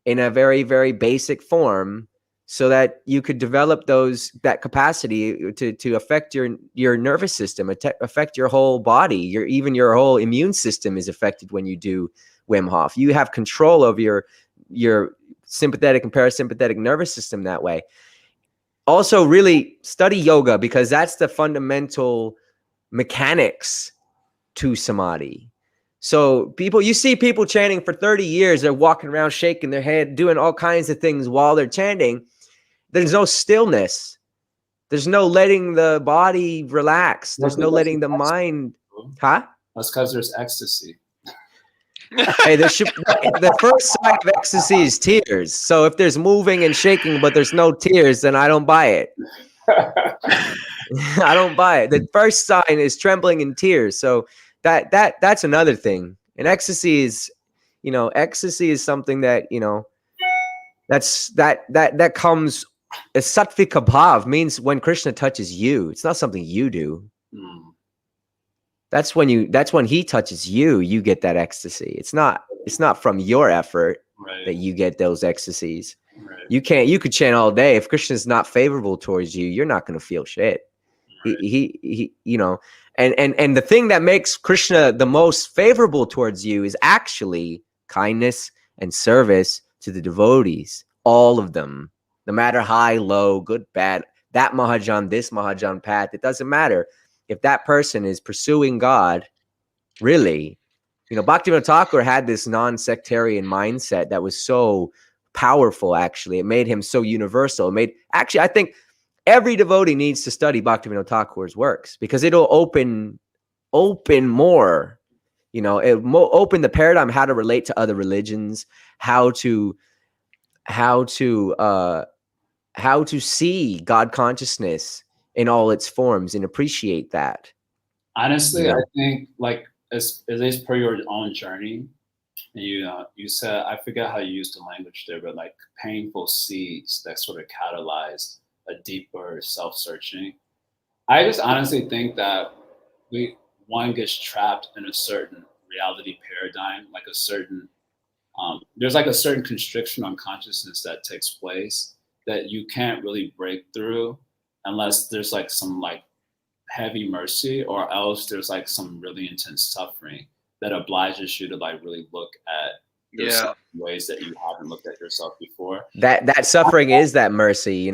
in a very, very basic form, so that you could develop that capacity to affect your nervous system, affect your whole body. Even your whole immune system is affected when you do Wim Hof. You have control of your sympathetic and parasympathetic nervous system that way. Also, really study yoga, because that's the fundamental mechanics to samadhi. So you see people chanting for 30 years, they're walking around shaking their head, doing all kinds of things while they're chanting. There's no stillness. There's no letting the body relax. There's no letting the mind. Huh? That's because there's ecstasy. Hey, the first sign of ecstasy is tears. So if there's moving and shaking, but there's no tears, then I don't buy it. I don't buy it. The first sign is trembling and tears. So that's another thing. And ecstasy is something that, that comes as sattvika bhav, means when Krishna touches you. It's not something you do. That's when he touches you, you get that ecstasy. It's not from your effort that you get those ecstasies. Right. You could chant all day. If Krishna's not favorable towards you, you're not going to feel shit. Right. He and the thing that makes Krishna the most favorable towards you is actually kindness and service to the devotees. All of them, no matter high, low, good, bad, that Mahajan, this Mahajan path, it doesn't matter. If that person is pursuing God, really, Bhaktivinoda Thakur had this non-sectarian mindset that was so powerful. Actually, it made him so universal. I think every devotee needs to study Bhaktivinoda Thakur's works, because it'll open more. It'll open the paradigm, how to relate to other religions, how to see God consciousness in all its forms and appreciate that. Honestly, I think, like, as least per your own journey, and you said, I forget how you used the language there, but like painful seeds that sort of catalyzed a deeper self-searching. I just honestly think that one gets trapped in a certain reality paradigm, like a certain there's like a certain constriction on consciousness that takes place that you can't really break through unless there's like some like heavy mercy, or else there's like some really intense suffering that obliges you to like really look at ways that you haven't looked at yourself before. That suffering is that mercy,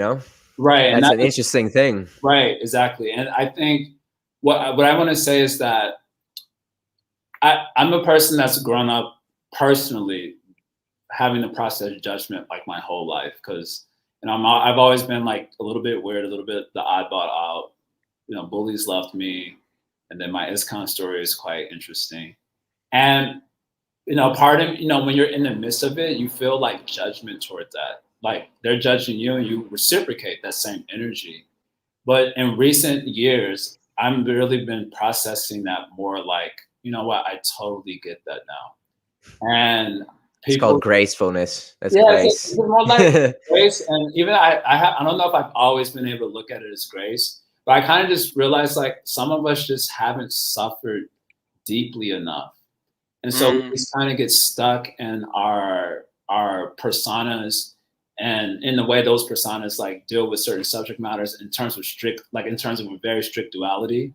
Right. That's an interesting thing. Right, exactly. And I think what I want to say is that I'm a person that's grown up personally having to process judgment like my whole life, because I've always been like a little bit weird, a little bit the oddball out. Bullies loved me, and then my ISKCON story is quite interesting. And part of when you're in the midst of it, you feel like judgment toward that. Like they're judging you, and you reciprocate that same energy. But in recent years, I've really been processing that more. Like, you know what? I totally get that now. And it's called gracefulness. That's grace. It's more like grace. And even I don't know if I've always been able to look at it as grace, but I kind of just realized like some of us just haven't suffered deeply enough. And so we just kind of get stuck in our personas, and in the way those personas like deal with certain subject matters in terms of a very strict duality.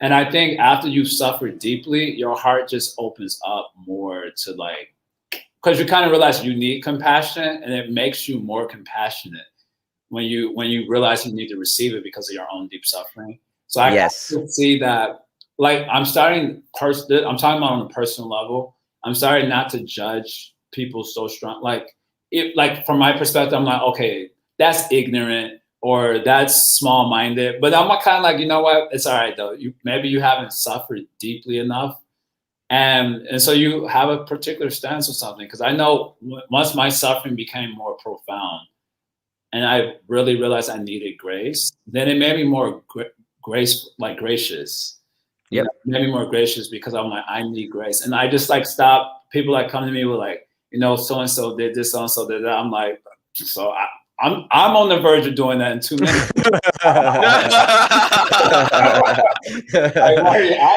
And I think after you've suffered deeply, your heart just opens up more to like, because you kind of realize you need compassion, and it makes you more compassionate when you realize you need to receive it because of your own deep suffering. So I can see that, like, I'm talking about on a personal level. I'm starting not to judge people so strong. Like from my perspective, I'm like, okay, that's ignorant or that's small-minded. But I'm kind of like, you know what? It's all right though. Maybe you haven't suffered deeply enough. And so you have a particular stance on something, because I know once my suffering became more profound and I really realized I needed grace, then it made me more gracious. Yep. Maybe more gracious, because I'm like, I need grace. And I just like stop. People like come to me with like, so-and-so did this, so-and-so did that. I'm like, so I'm on the verge of doing that in 2 minutes. I'm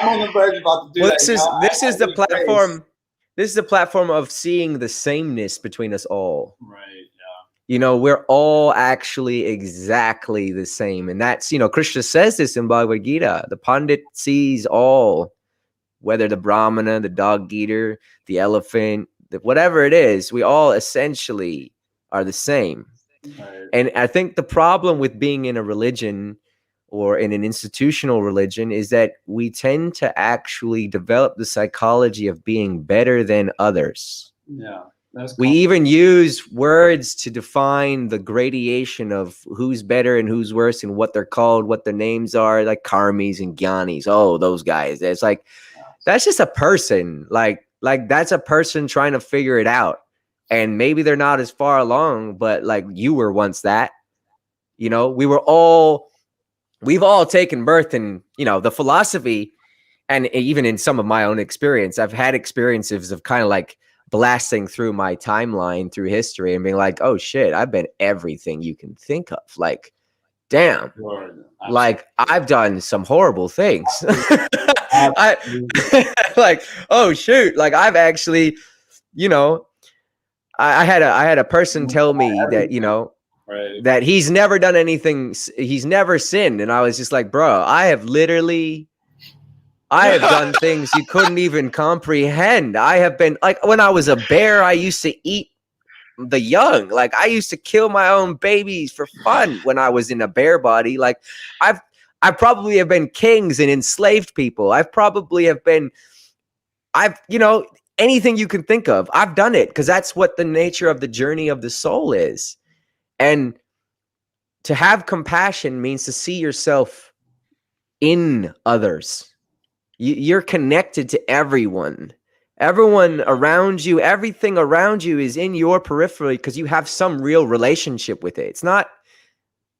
on the verge about to do Well, that. this is the platform. This is the platform of seeing the sameness between us all. Right. You know, we're all actually exactly the same. And that's, you know, Krishna says this in Bhagavad Gita. The Pandit sees all, whether the Brahmana, the dog eater, the elephant, whatever it is, we all essentially are the same. Right. And I think the problem with being in a religion or in an institutional religion is that we tend to actually develop the psychology of being better than others. Yeah. We even use words to define the gradation of who's better and who's worse and what they're called, what their names are, like karmis and gyanis. Oh, those guys. It's like, that's just a person. Like that's a person trying to figure it out. And maybe they're not as far along, but like you were once that, you know, we've all taken birth in, you know, the philosophy. And even in some of my own experience, I've had experiences of kind of like blasting through my timeline through history and being like, oh shit, I've been everything you can think of. Like, damn, like I've done some horrible things. Like, oh shoot, like I've actually, you know, I had a person tell me that, you know, that he's never done anything, he's never sinned. And I was just like, bro, I have done things you couldn't even comprehend. I have been like, when I was a bear, I used to eat the young. Like I used to kill my own babies for fun when I was in a bear body. Like I probably have been kings and enslaved people. You know, anything you can think of. I've done it because that's what the nature of the journey of the soul is. And to have compassion means to see yourself in others. You're connected to everyone around you. Everything around you is in your periphery because you have some real relationship with it. It's not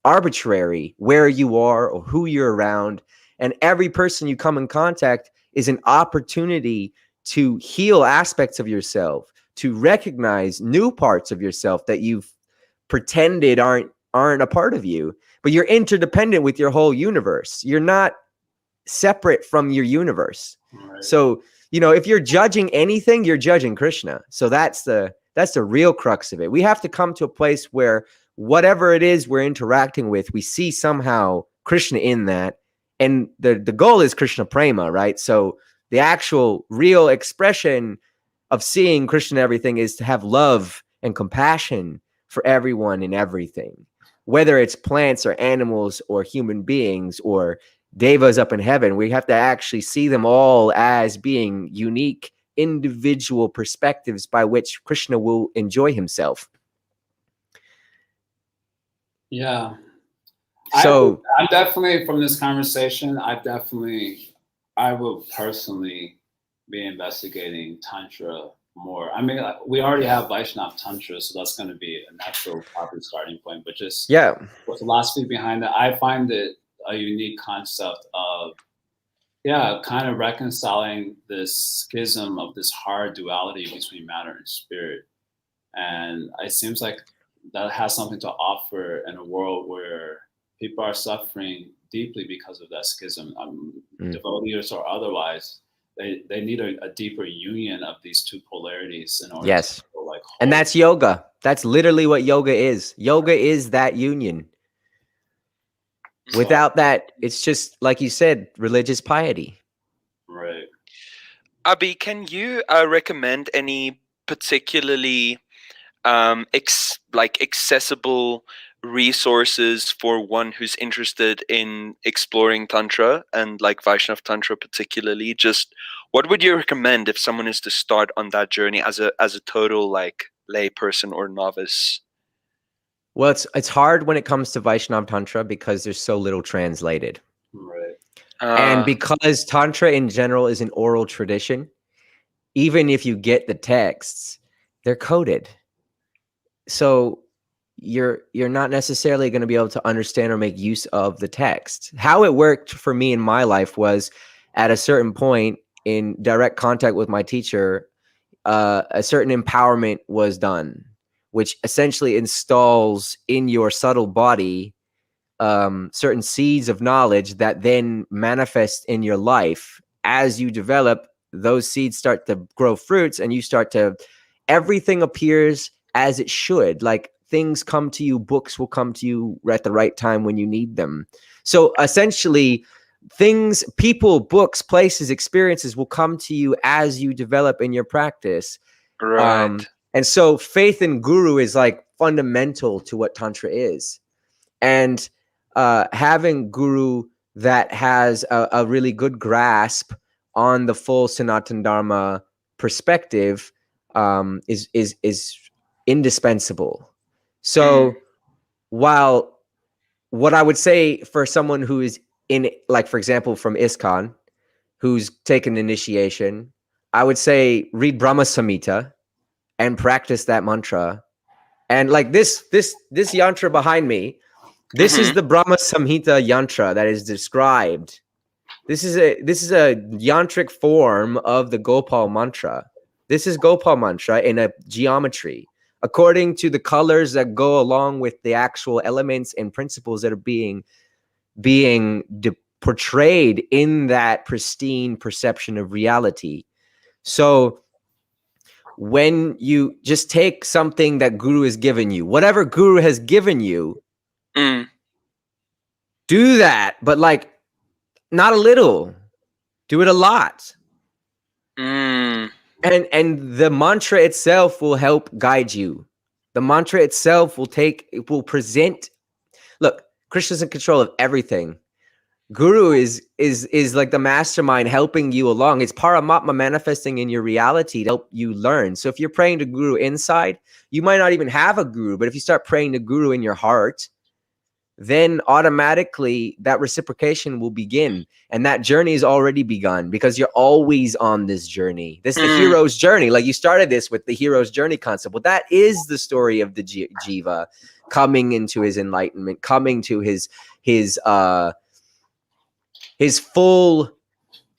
arbitrary where you are or who you're around. And every person you come in contact is an opportunity to heal aspects of yourself, to recognize new parts of yourself that you've pretended aren't a part of you. But you're interdependent with your whole universe. You're not separate from your universe. Right. So, you know, if you're judging anything, you're judging Krishna. So that's the real crux of it. We have to come to a place where whatever it is we're interacting with, we see somehow Krishna in that. And the goal is Krishna Prema, right? So the actual real expression of seeing Krishna in everything is to have love and compassion for everyone and everything, whether it's plants or animals or human beings or devas up in heaven. We have to actually see them all as being unique individual perspectives by which Krishna will enjoy himself. Yeah. So I'm definitely, from this conversation, I will personally be investigating Tantra more. I mean, we already have Vaishnava Tantra, so that's going to be a natural proper starting point, but just the philosophy behind it, I find it a unique concept of, kind of reconciling this schism of this hard duality between matter and spirit. And it seems like that has something to offer in a world where people are suffering deeply because of that schism. Devotees or otherwise, they need a deeper union of these two polarities in order to feel like whole. And that's yoga. That's literally what yoga is. Yoga is that union. Without that, it's just, like you said, religious piety. Right. Abhi, can you recommend any particularly accessible resources for one who's interested in exploring Tantra and like Vaishnava Tantra particularly? Just what would you recommend if someone is to start on that journey as a total like lay person or novice? Well, it's hard when it comes to Vaishnava Tantra because there's so little translated. Right. And because Tantra in general is an oral tradition, even if you get the texts, they're coded. So you're not necessarily going to be able to understand or make use of the text. How it worked for me in my life was at a certain point in direct contact with my teacher, a certain empowerment was done which essentially installs in your subtle body certain seeds of knowledge that then manifest in your life. As you develop, those seeds start to grow fruits, and you start to, everything appears as it should. Like things come to you, books will come to you at the right time when you need them. So essentially, things, people, books, places, experiences will come to you as you develop in your practice. Right. And so faith in guru is like fundamental to what Tantra is. And having guru that has a really good grasp on the full Sanatana Dharma perspective is indispensable. So while what I would say for someone who is in, like, for example, from ISKCON, who's taken initiation, I would say read Brahma Samhita and practice that mantra. And like this yantra behind me, this is the Brahma Samhita yantra that is described. This is a yantric form of the Gopal mantra. This is Gopal mantra in a geometry, according to the colors that go along with the actual elements and principles that are being portrayed in that pristine perception of reality. So when you just take something that guru has given you, whatever guru has given you, do that, but like not a little, do it a lot. And the mantra itself will help guide you. The mantra itself will present. Look, Krishna's in control of everything. Guru is like the mastermind helping you along. It's Paramatma manifesting in your reality to help you learn. So if you're praying to Guru inside, you might not even have a Guru, but if you start praying to Guru in your heart, then automatically that reciprocation will begin. And that journey is already begun because you're always on this journey. This is the hero's journey. Like you started this with the hero's journey concept. Well, that is the story of the Jiva coming into his enlightenment, coming to his full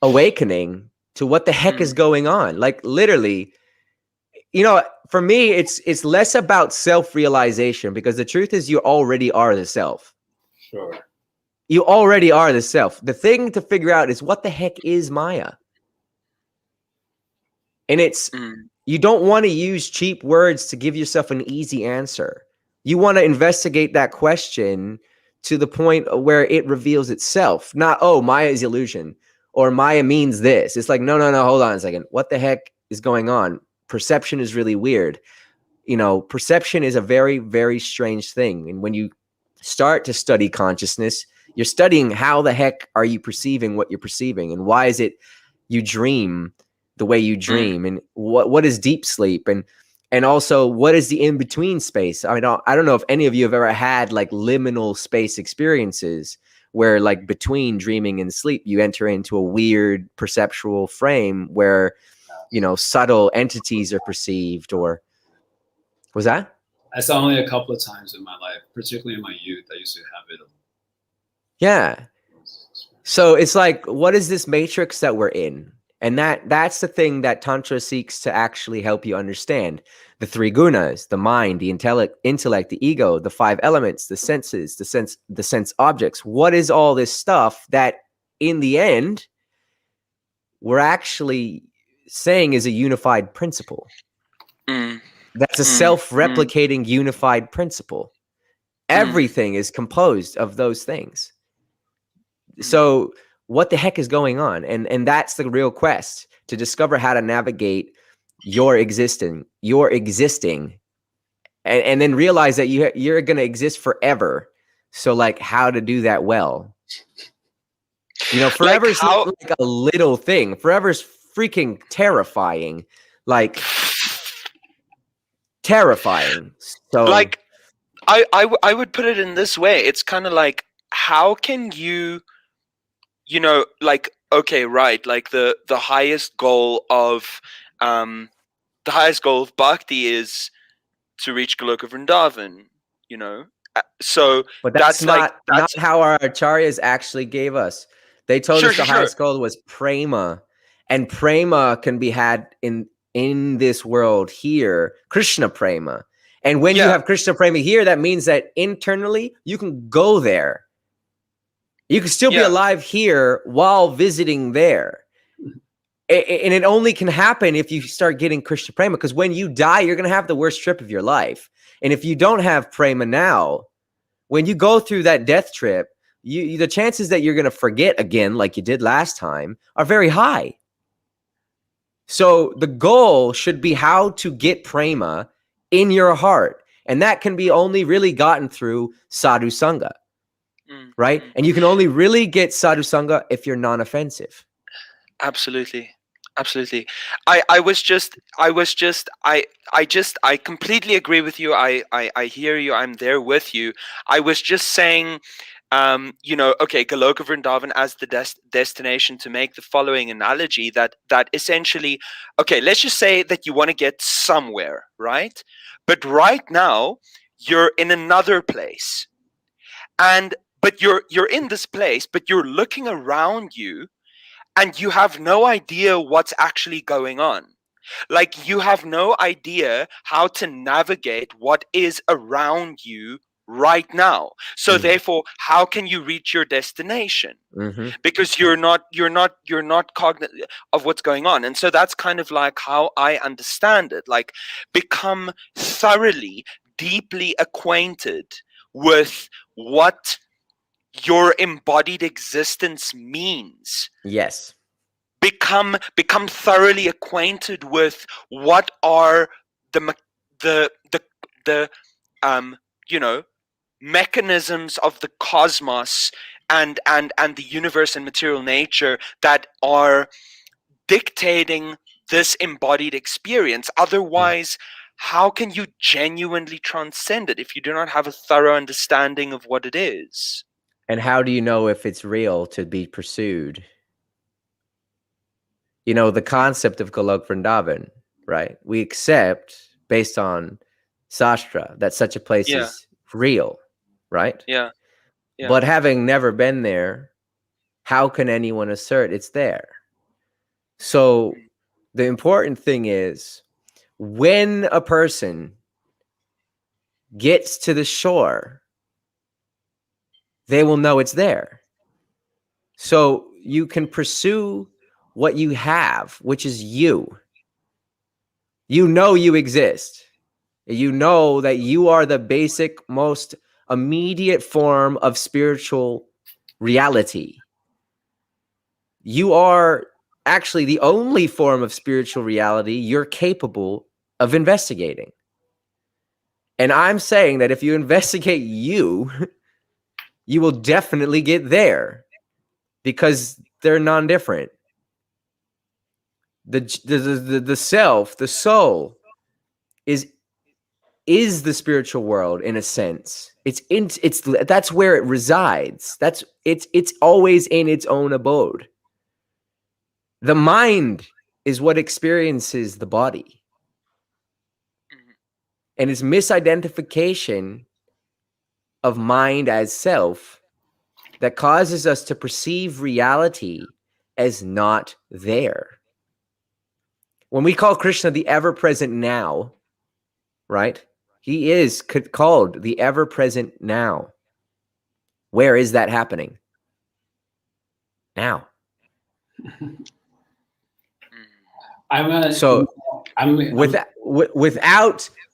awakening to what the heck is going on. Like literally, you know, for me, it's less about self-realization, because the truth is you already are the self. Sure. You already are the self. The thing to figure out is what the heck is Maya? And it's, you don't want to use cheap words to give yourself an easy answer. You want to investigate that question to the point where it reveals itself. Not, oh, Maya is illusion, or Maya means this. It's like, no, hold on a second. What the heck is going on? Perception is really weird. You know, perception is a very, very strange thing. And when you start to study consciousness, you're studying how the heck are you perceiving what you're perceiving, and why is it you dream the way you dream, and what is deep sleep, and also what is the in-between space. I mean, I don't know if any of you have ever had like liminal space experiences where like between dreaming and sleep, you enter into a weird perceptual frame where, you know, subtle entities are perceived. Or was that? I saw only a couple of times in my life, particularly in my youth. I used to have it. Yeah. So it's like, what is this matrix that we're in? And that's the thing that Tantra seeks to actually help you understand. The three gunas, the mind, the intellect, the ego, the five elements, the senses, the sense objects. What is all this stuff that in the end we're actually saying is a unified principle? That's a self-replicating unified principle. Everything is composed of those things. So what the heck is going on? And that's the real quest, to discover how to navigate your existing, and then realize that you're going to exist forever. So like, how to do that well? You know, forever is not like a little thing. Forever is freaking terrifying. Like terrifying. So like I would put it in this way. It's kind of like, how can you know, like, okay, right, like the highest goal of bhakti is to reach Goloka Vrindavan, you know. So but that's not how our acharyas actually gave us. They told us the highest goal was prema, and prema can be had in this world here, Krishna prema. And when you Yeah. have Krishna Prema here, that means that internally you can go there. You can still be Yeah. alive here while visiting there. And it only can happen if you start getting Krishna Prema, because when you die, you're going to have the worst trip of your life. And if you don't have Prema now, when you go through that death trip, the chances that you're going to forget again, like you did last time, are very high. So the goal should be how to get Prema in your heart. And that can be only really gotten through Sadhu Sangha, right? And you can only really get Sadhu Sangha if you're non-offensive. Absolutely. Absolutely. I completely agree with you. I hear you. I'm there with you. I was just saying, okay, Goloka Vrindavan as the destination, to make the following analogy, that essentially, okay, let's just say that you want to get somewhere, right? But right now you're in another place, but you're in this place, but you're looking around you, and you have no idea what's actually going on. Like, you have no idea how to navigate what is around you right now. So therefore, how can you reach your destination? Because you're not cognizant of what's going on. And so that's kind of like how I understand it. Like, become thoroughly, deeply acquainted with what your embodied existence means. Yes. Become thoroughly acquainted with what are the mechanisms of the cosmos and the universe and material nature that are dictating this embodied experience. Otherwise, how can you genuinely transcend it if you do not have a thorough understanding of what it is? And how do you know if it's real to be pursued? You know, the concept of Golok Vrindavan, right? We accept, based on Sastra, that such a place is real, right? Yeah. But having never been there, how can anyone assert it's there? So the important thing is, when a person gets to the shore, they will know it's there. So you can pursue what you have, which is you. You know you exist. You know that you are the basic, most immediate form of spiritual reality. You are actually the only form of spiritual reality you're capable of investigating. And I'm saying that if you investigate you, you will definitely get there, because they're non-different. The self, the soul, is the spiritual world in a sense. It's that's where it resides. It's always in its own abode. The mind is what experiences the body. And it's misidentification of mind as self that causes us to perceive reality as not there. When we call Krishna the ever-present now, right? He is called the ever-present now. Where is that happening? Now.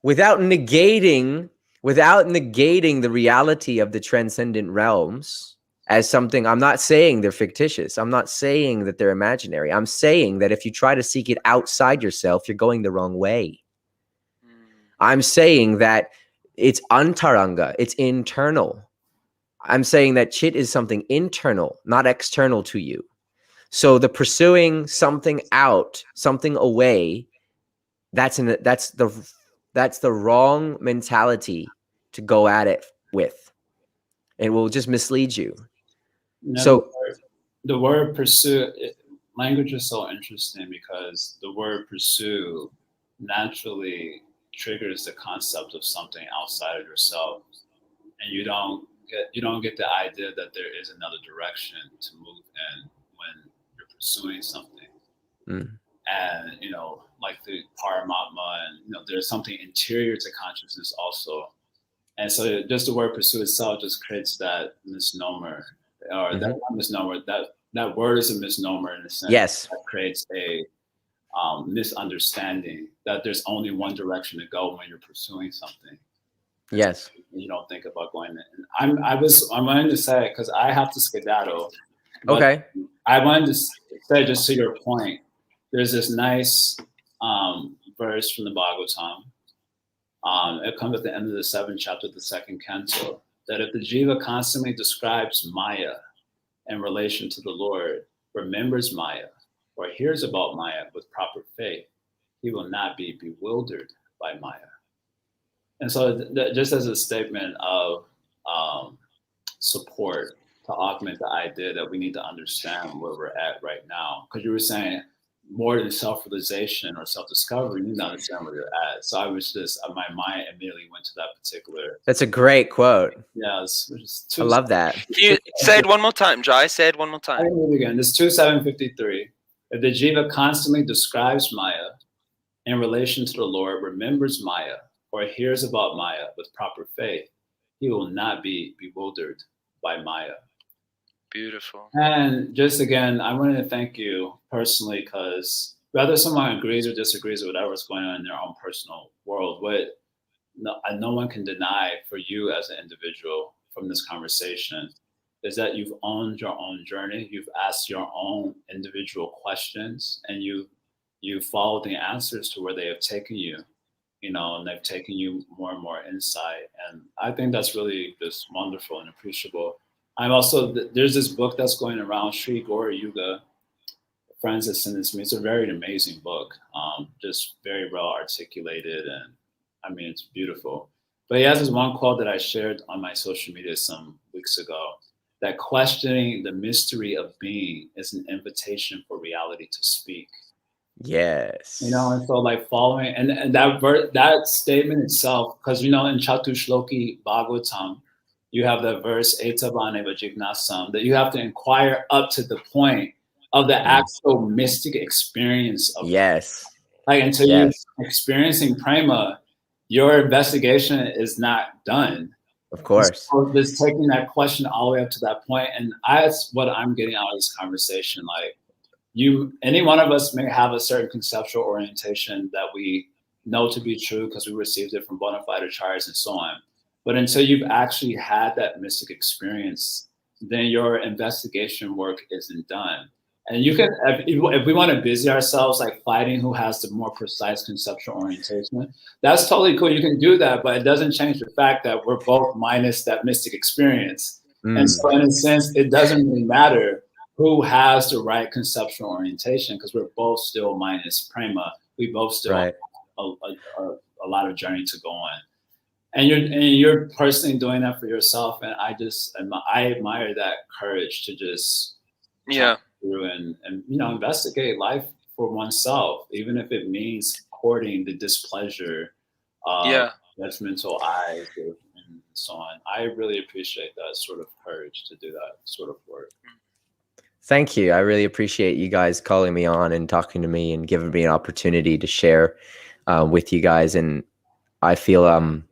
Without negating the reality of the transcendent realms as something, I'm not saying they're fictitious. I'm not saying that they're imaginary. I'm saying that if you try to seek it outside yourself, you're going the wrong way. I'm saying that it's antaranga, it's internal. I'm saying that chit is something internal, not external to you. So the pursuing something out, something away, that's the wrong mentality to go at it with. It will just mislead you. So the word pursue, language is so interesting because the word pursue naturally triggers the concept of something outside of yourself, and you don't get the idea that there is another direction to move in when you're pursuing something. and like the Paramatma, and there's something interior to consciousness also. And so just the word pursue itself just creates that misnomer, or that not misnomer, that word is a misnomer in a sense. Yes. That creates a misunderstanding that there's only one direction to go when you're pursuing something. Yes. You don't think about going there. And I'm wanting to say, because I have to skedaddle. Okay. I wanted to say, just to your point, there's this nice verse from the Bhagavatam. It comes at the end of the 7th chapter of the 2nd canto, that if the jiva constantly describes Maya in relation to the Lord, remembers Maya, or hears about Maya with proper faith, he will not be bewildered by Maya. And so just as a statement of support to augment the idea that we need to understand where we're at right now, because you were saying more than self-realization or self-discovery, you need to understand where you're at. So I was just, my mind immediately went to that particular. That's a great quote. Yeah, I love that. Can you say it one more time, Jai? Say it one more time. Again, this 2.753. If the jiva constantly describes Maya in relation to the Lord, remembers Maya, or hears about Maya with proper faith, he will not be bewildered by Maya. Beautiful. And just again, I wanted to thank you personally, because whether someone agrees or disagrees with whatever's going on in their own personal world, what no one can deny for you as an individual from this conversation is that you've owned your own journey. You've asked your own individual questions, and you followed the answers to where they have taken you, and they've taken you more and more insight. And I think that's really just wonderful and appreciable. I'm also, there's this book that's going around, Sri Gaura Yuga. Friends that sent this to me. It's a very amazing book, just very well articulated, and I mean, it's beautiful. But he has this one quote that I shared on my social media some weeks ago, that questioning the mystery of being is an invitation for reality to speak. Yes. And so like following, and that statement itself, because in Chatushloki Bhagavatam, you have the verse Etavaneva Jignasam, that you have to inquire up to the point of the actual mystic experience of yes. Like until you're experiencing prema, your investigation is not done. Of course. So just taking that question all the way up to that point, and that's what I'm getting out of this conversation. Like any one of us may have a certain conceptual orientation that we know to be true because we received it from bona fide acharyas and so on. But until you've actually had that mystic experience, then your investigation work isn't done. And you can, if we want to busy ourselves like fighting who has the more precise conceptual orientation, that's totally cool. You can do that, but it doesn't change the fact that we're both minus that mystic experience. And so in a sense, it doesn't really matter who has the right conceptual orientation, because we're both still minus prema. We both still have a lot of journey to go on. And you're personally doing that for yourself, and I admire that courage to just through and investigate life for oneself, even if it means courting the displeasure of judgmental eyes and so on. I really appreciate that sort of courage to do that sort of work. Thank you. I really appreciate you guys calling me on and talking to me and giving me an opportunity to share with you guys. And I feel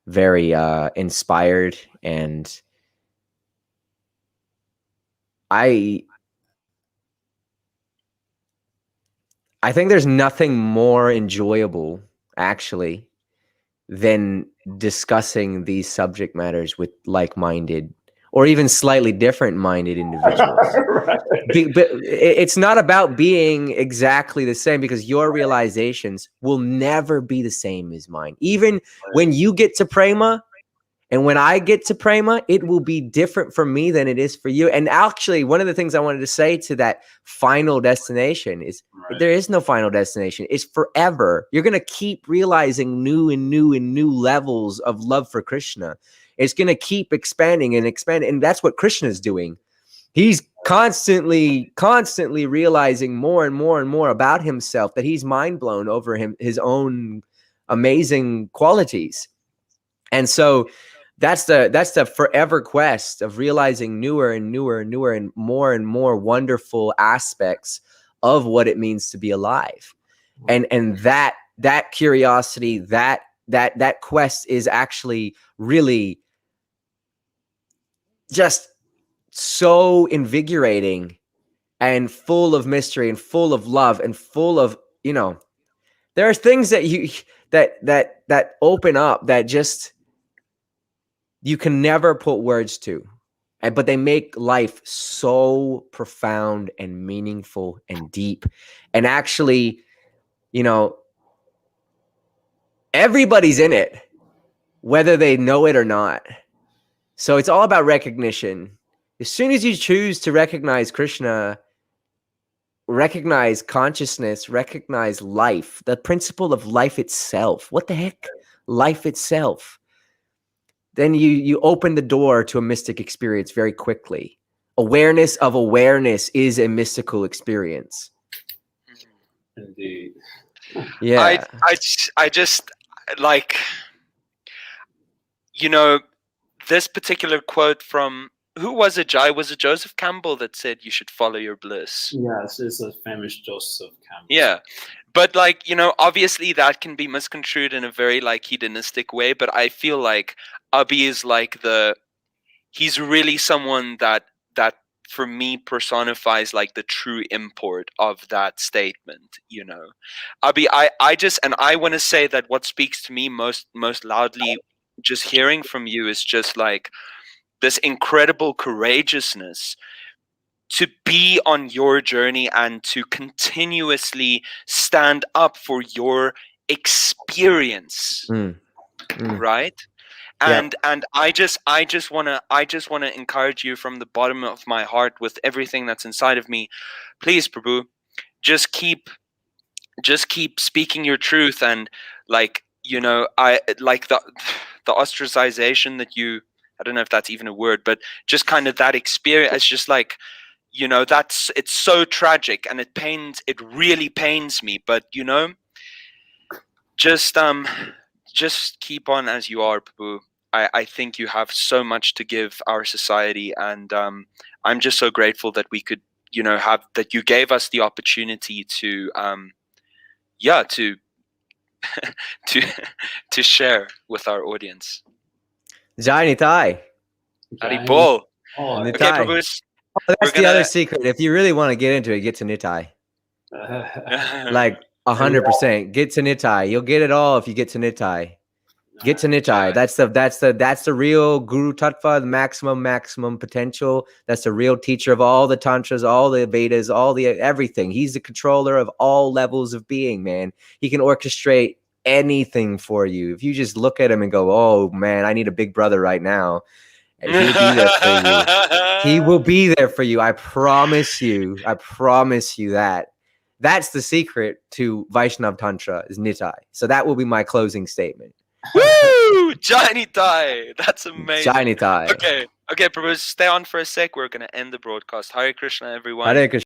very inspired, and I think there's nothing more enjoyable, actually, than discussing these subject matters with like-minded or even slightly different-minded individuals. But it's not about being exactly the same, because your realizations will never be the same as mine. Even when you get to prema and when I get to prema, it will be different for me than it is for you. And actually, one of the things I wanted to say to that final destination is there is no final destination. It's forever. You're going to keep realizing new and new and new levels of love for Krishna. It's going to keep expanding and expanding. And that's what Krishna is doing. He's constantly realizing more and more and more about himself, that he's mind blown over his own amazing qualities. And so that's the forever quest of realizing newer and newer and newer and more wonderful aspects of what it means to be alive. And that curiosity, that quest is actually really just so invigorating and full of mystery and full of love and full of, you know, there are things that you that open up that just you can never put words to, but they make life so profound and meaningful and deep. And actually, you know, everybody's in it, whether they know it or not. So it's all about recognition. As soon as you choose to recognize Krishna, recognize consciousness, recognize life, the principle of life itself. What the heck? Life itself. Then you open the door to a mystic experience very quickly. Awareness of awareness is a mystical experience. Indeed. Yeah. I just like, you know, this particular quote from, who was it, Jai? Was it Joseph Campbell that said you should follow your bliss? Yes, it's a famous Joseph Campbell. Yeah. But like, you know, obviously that can be misconstrued in a very like hedonistic way, but I feel like Abhi is like he's really someone that for me personifies like the true import of that statement, you know. Abhi, I just, and I want to say that what speaks to me most loudly just hearing from you is just like this incredible courageousness to be on your journey and to continuously stand up for your experience, right? And I just want to encourage you from the bottom of my heart with everything that's inside of me. Please, Prabhu, just keep speaking your truth. And like, you know, I like the ostracization that you, I don't know if that's even a word, but just kind of that experience. It's just like, you know, it's so tragic and it really pains me. But, you know, just keep on as you are, Prabhu. I think you have so much to give our society, and I'm just so grateful that we could, you know, that you gave us the opportunity to to share with our audience. Jai Nitai. Haribol. Oh, Nitai. Okay, Prabhu. That's the other secret. If you really want to get into it, get to Nitai. Like 100%. Get to Nitai. You'll get it all if you get to Nitai. Get to Nitai. That's the real Guru Tattva, the maximum potential. That's the real teacher of all the tantras, all the Vedas, all the everything. He's the controller of all levels of being, man. He can orchestrate anything for you. If you just look at him and go, "Oh man, I need a big brother right now," and he'll be there for you. He will be there for you. I promise you. I promise you that. That's the secret to Vaishnav Tantra is Nitai. So that will be my closing statement. Woo! Jai Nitai. That's amazing. Jai Nitai. Okay, Prabhu, stay on for a sec. We're going to end the broadcast. Hare Krishna, everyone. Hare Krishna.